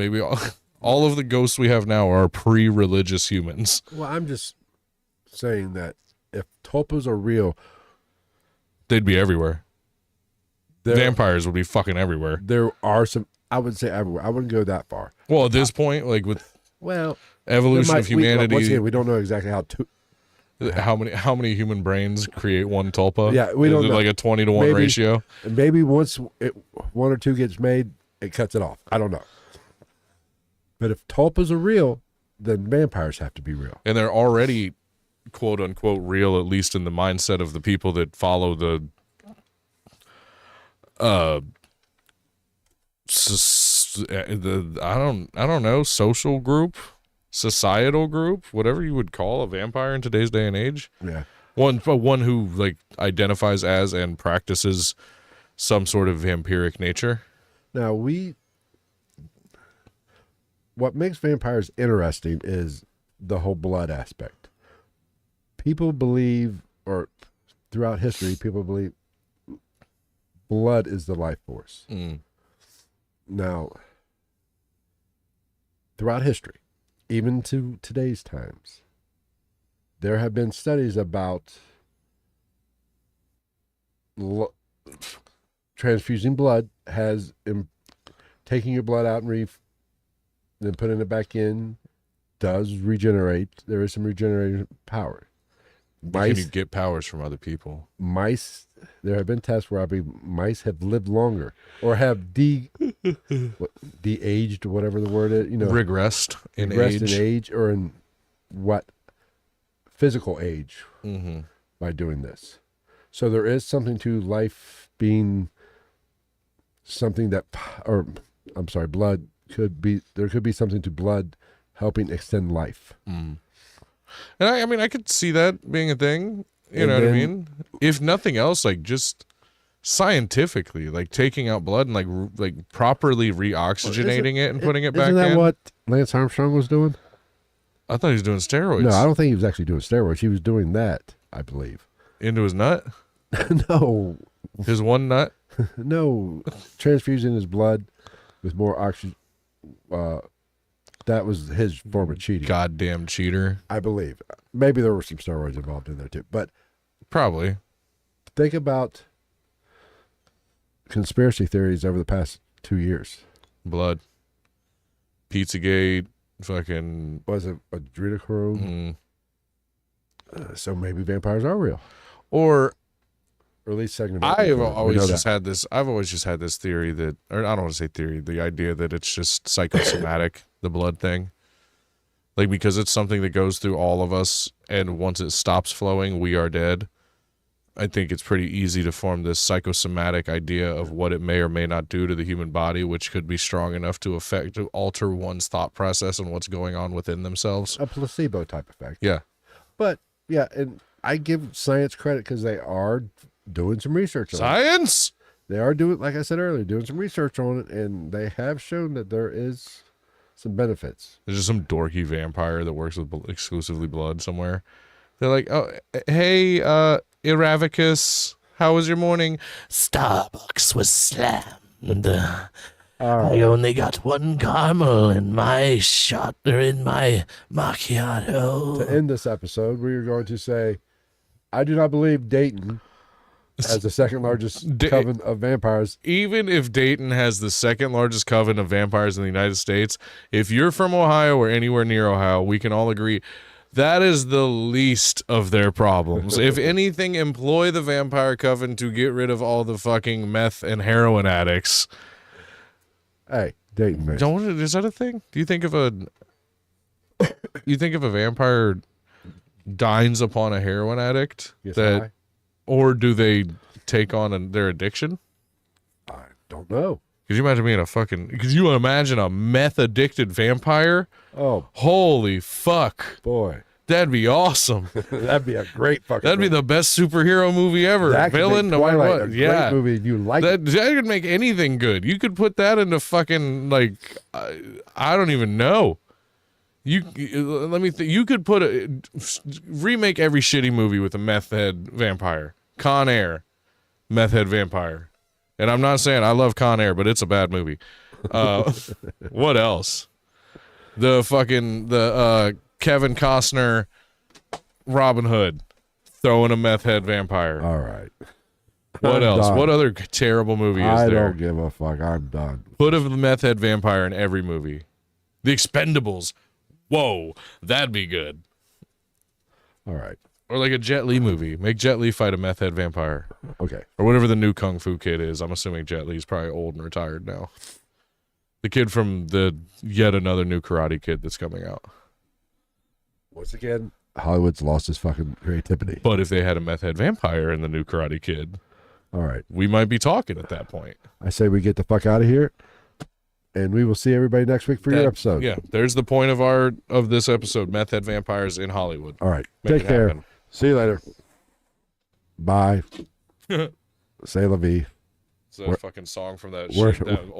the ghosts we have now are pre-religious humans. Well, I'm just saying that if tulpas are real, they'd be everywhere. Vampires would be fucking everywhere. There are some. I would say everywhere. I wouldn't go that far. Well, at this point, like with evolution of humanity, once again, we don't know exactly how many human brains create one tulpa. Yeah, we don't know. Like a 20-to-1 ratio. Maybe once one or two gets made, it cuts it off. I don't know. But if tulpas are real, then vampires have to be real. And they're already, quote unquote, real, at least in the mindset of the people that follow the I don't know, social group, societal group, whatever you would call a vampire in today's day and age. Yeah. One who like identifies as and practices some sort of vampiric nature. Now what makes vampires interesting is the whole blood aspect. People believe, or throughout history, people believe blood is the life force. Now, throughout history, even to today's times, there have been studies about transfusing blood taking your blood out and then putting it back in does regenerate. There is some regenerating power. Can you get powers from other people? Mice, there have been tests where I believe mice have lived longer or have de-aged, whatever the word is, regressed in age or in what physical age by doing this. So there is something to life being something that, blood could be, there could be something to blood helping extend life. And I could see that being a thing. You know what I mean? If nothing else, like just scientifically, like taking out blood and like properly reoxygenating it and putting it back in. Isn't that what Lance Armstrong was doing? I thought he was doing steroids. No, I don't think he was actually doing steroids. He was doing that, I believe. Into his nut? No. His one nut? No. Transfusing his blood with more oxygen. That was his form of cheating. Goddamn cheater. I believe. Maybe there were some steroids involved in there too. But probably. Think about conspiracy theories over the past 2 years. Blood. Pizzagate. Fucking. Was it adrenochrome? So maybe vampires are real. Or at least segment. I've always just had this theory that, or I don't want to say theory, the idea that it's just psychosomatic, the blood thing. Like, because it's something that goes through all of us, and once it stops flowing, we are dead. I think it's pretty easy to form this psychosomatic idea of what it may or may not do to the human body, which could be strong enough to alter one's thought process and what's going on within themselves. A placebo type effect. Yeah. But, yeah, and I give science credit because they are doing some research on Science? it. They are doing, like I said earlier, doing some research on it, and they have shown that there is some benefits. There's just some dorky vampire that works with exclusively blood somewhere. They're like, oh, hey, Iravicus, how was your morning? Starbucks was slammed. I only got one caramel in my shot, or in my macchiato. To end this episode, we are going to say, I do not believe Dayton has the second largest coven of vampires. Even if Dayton has the second largest coven of vampires in the United States, if you're from Ohio or anywhere near Ohio, we can all agree that is the least of their problems. If anything, employ the vampire coven to get rid of all the fucking meth and heroin addicts. Hey, Dayton, man. Is that a thing? Do you think if a vampire dines upon a heroin addict, or do they take on their addiction? I don't know. Could you imagine a meth addicted vampire? Oh, holy fuck, boy, that'd be awesome. That'd be a great fucking. That'd be the best superhero movie ever. Villain, no matter what. Great movie if you like that. That could make anything good. You could put that into fucking I don't even know. You could remake every shitty movie with a meth head vampire. Con Air, meth head vampire. And I'm not saying I love Con Air, but it's a bad movie. What else? The Kevin Costner Robin Hood throwing a meth head vampire. All right. What else? What other terrible movie is there? I don't give a fuck. I'm done. Put a meth head vampire in every movie. The Expendables. Whoa, that'd be good. All right. Or like a Jet Li movie. Make Jet Li fight a meth head vampire. Okay. Or whatever the new Kung Fu kid is. I'm assuming Jet Li's probably old and retired now. The kid from the yet another new Karate Kid that's coming out. Once again, Hollywood's lost his fucking creativity. But if they had a meth head vampire in the new Karate Kid, all right, we might be talking at that point. I say we get the fuck out of here, and we will see everybody next week for your episode. Yeah, there's the point of this episode: meth head vampires in Hollywood. All right, take care. Happen. See you later. Bye. Say la vie. It's a fucking song from that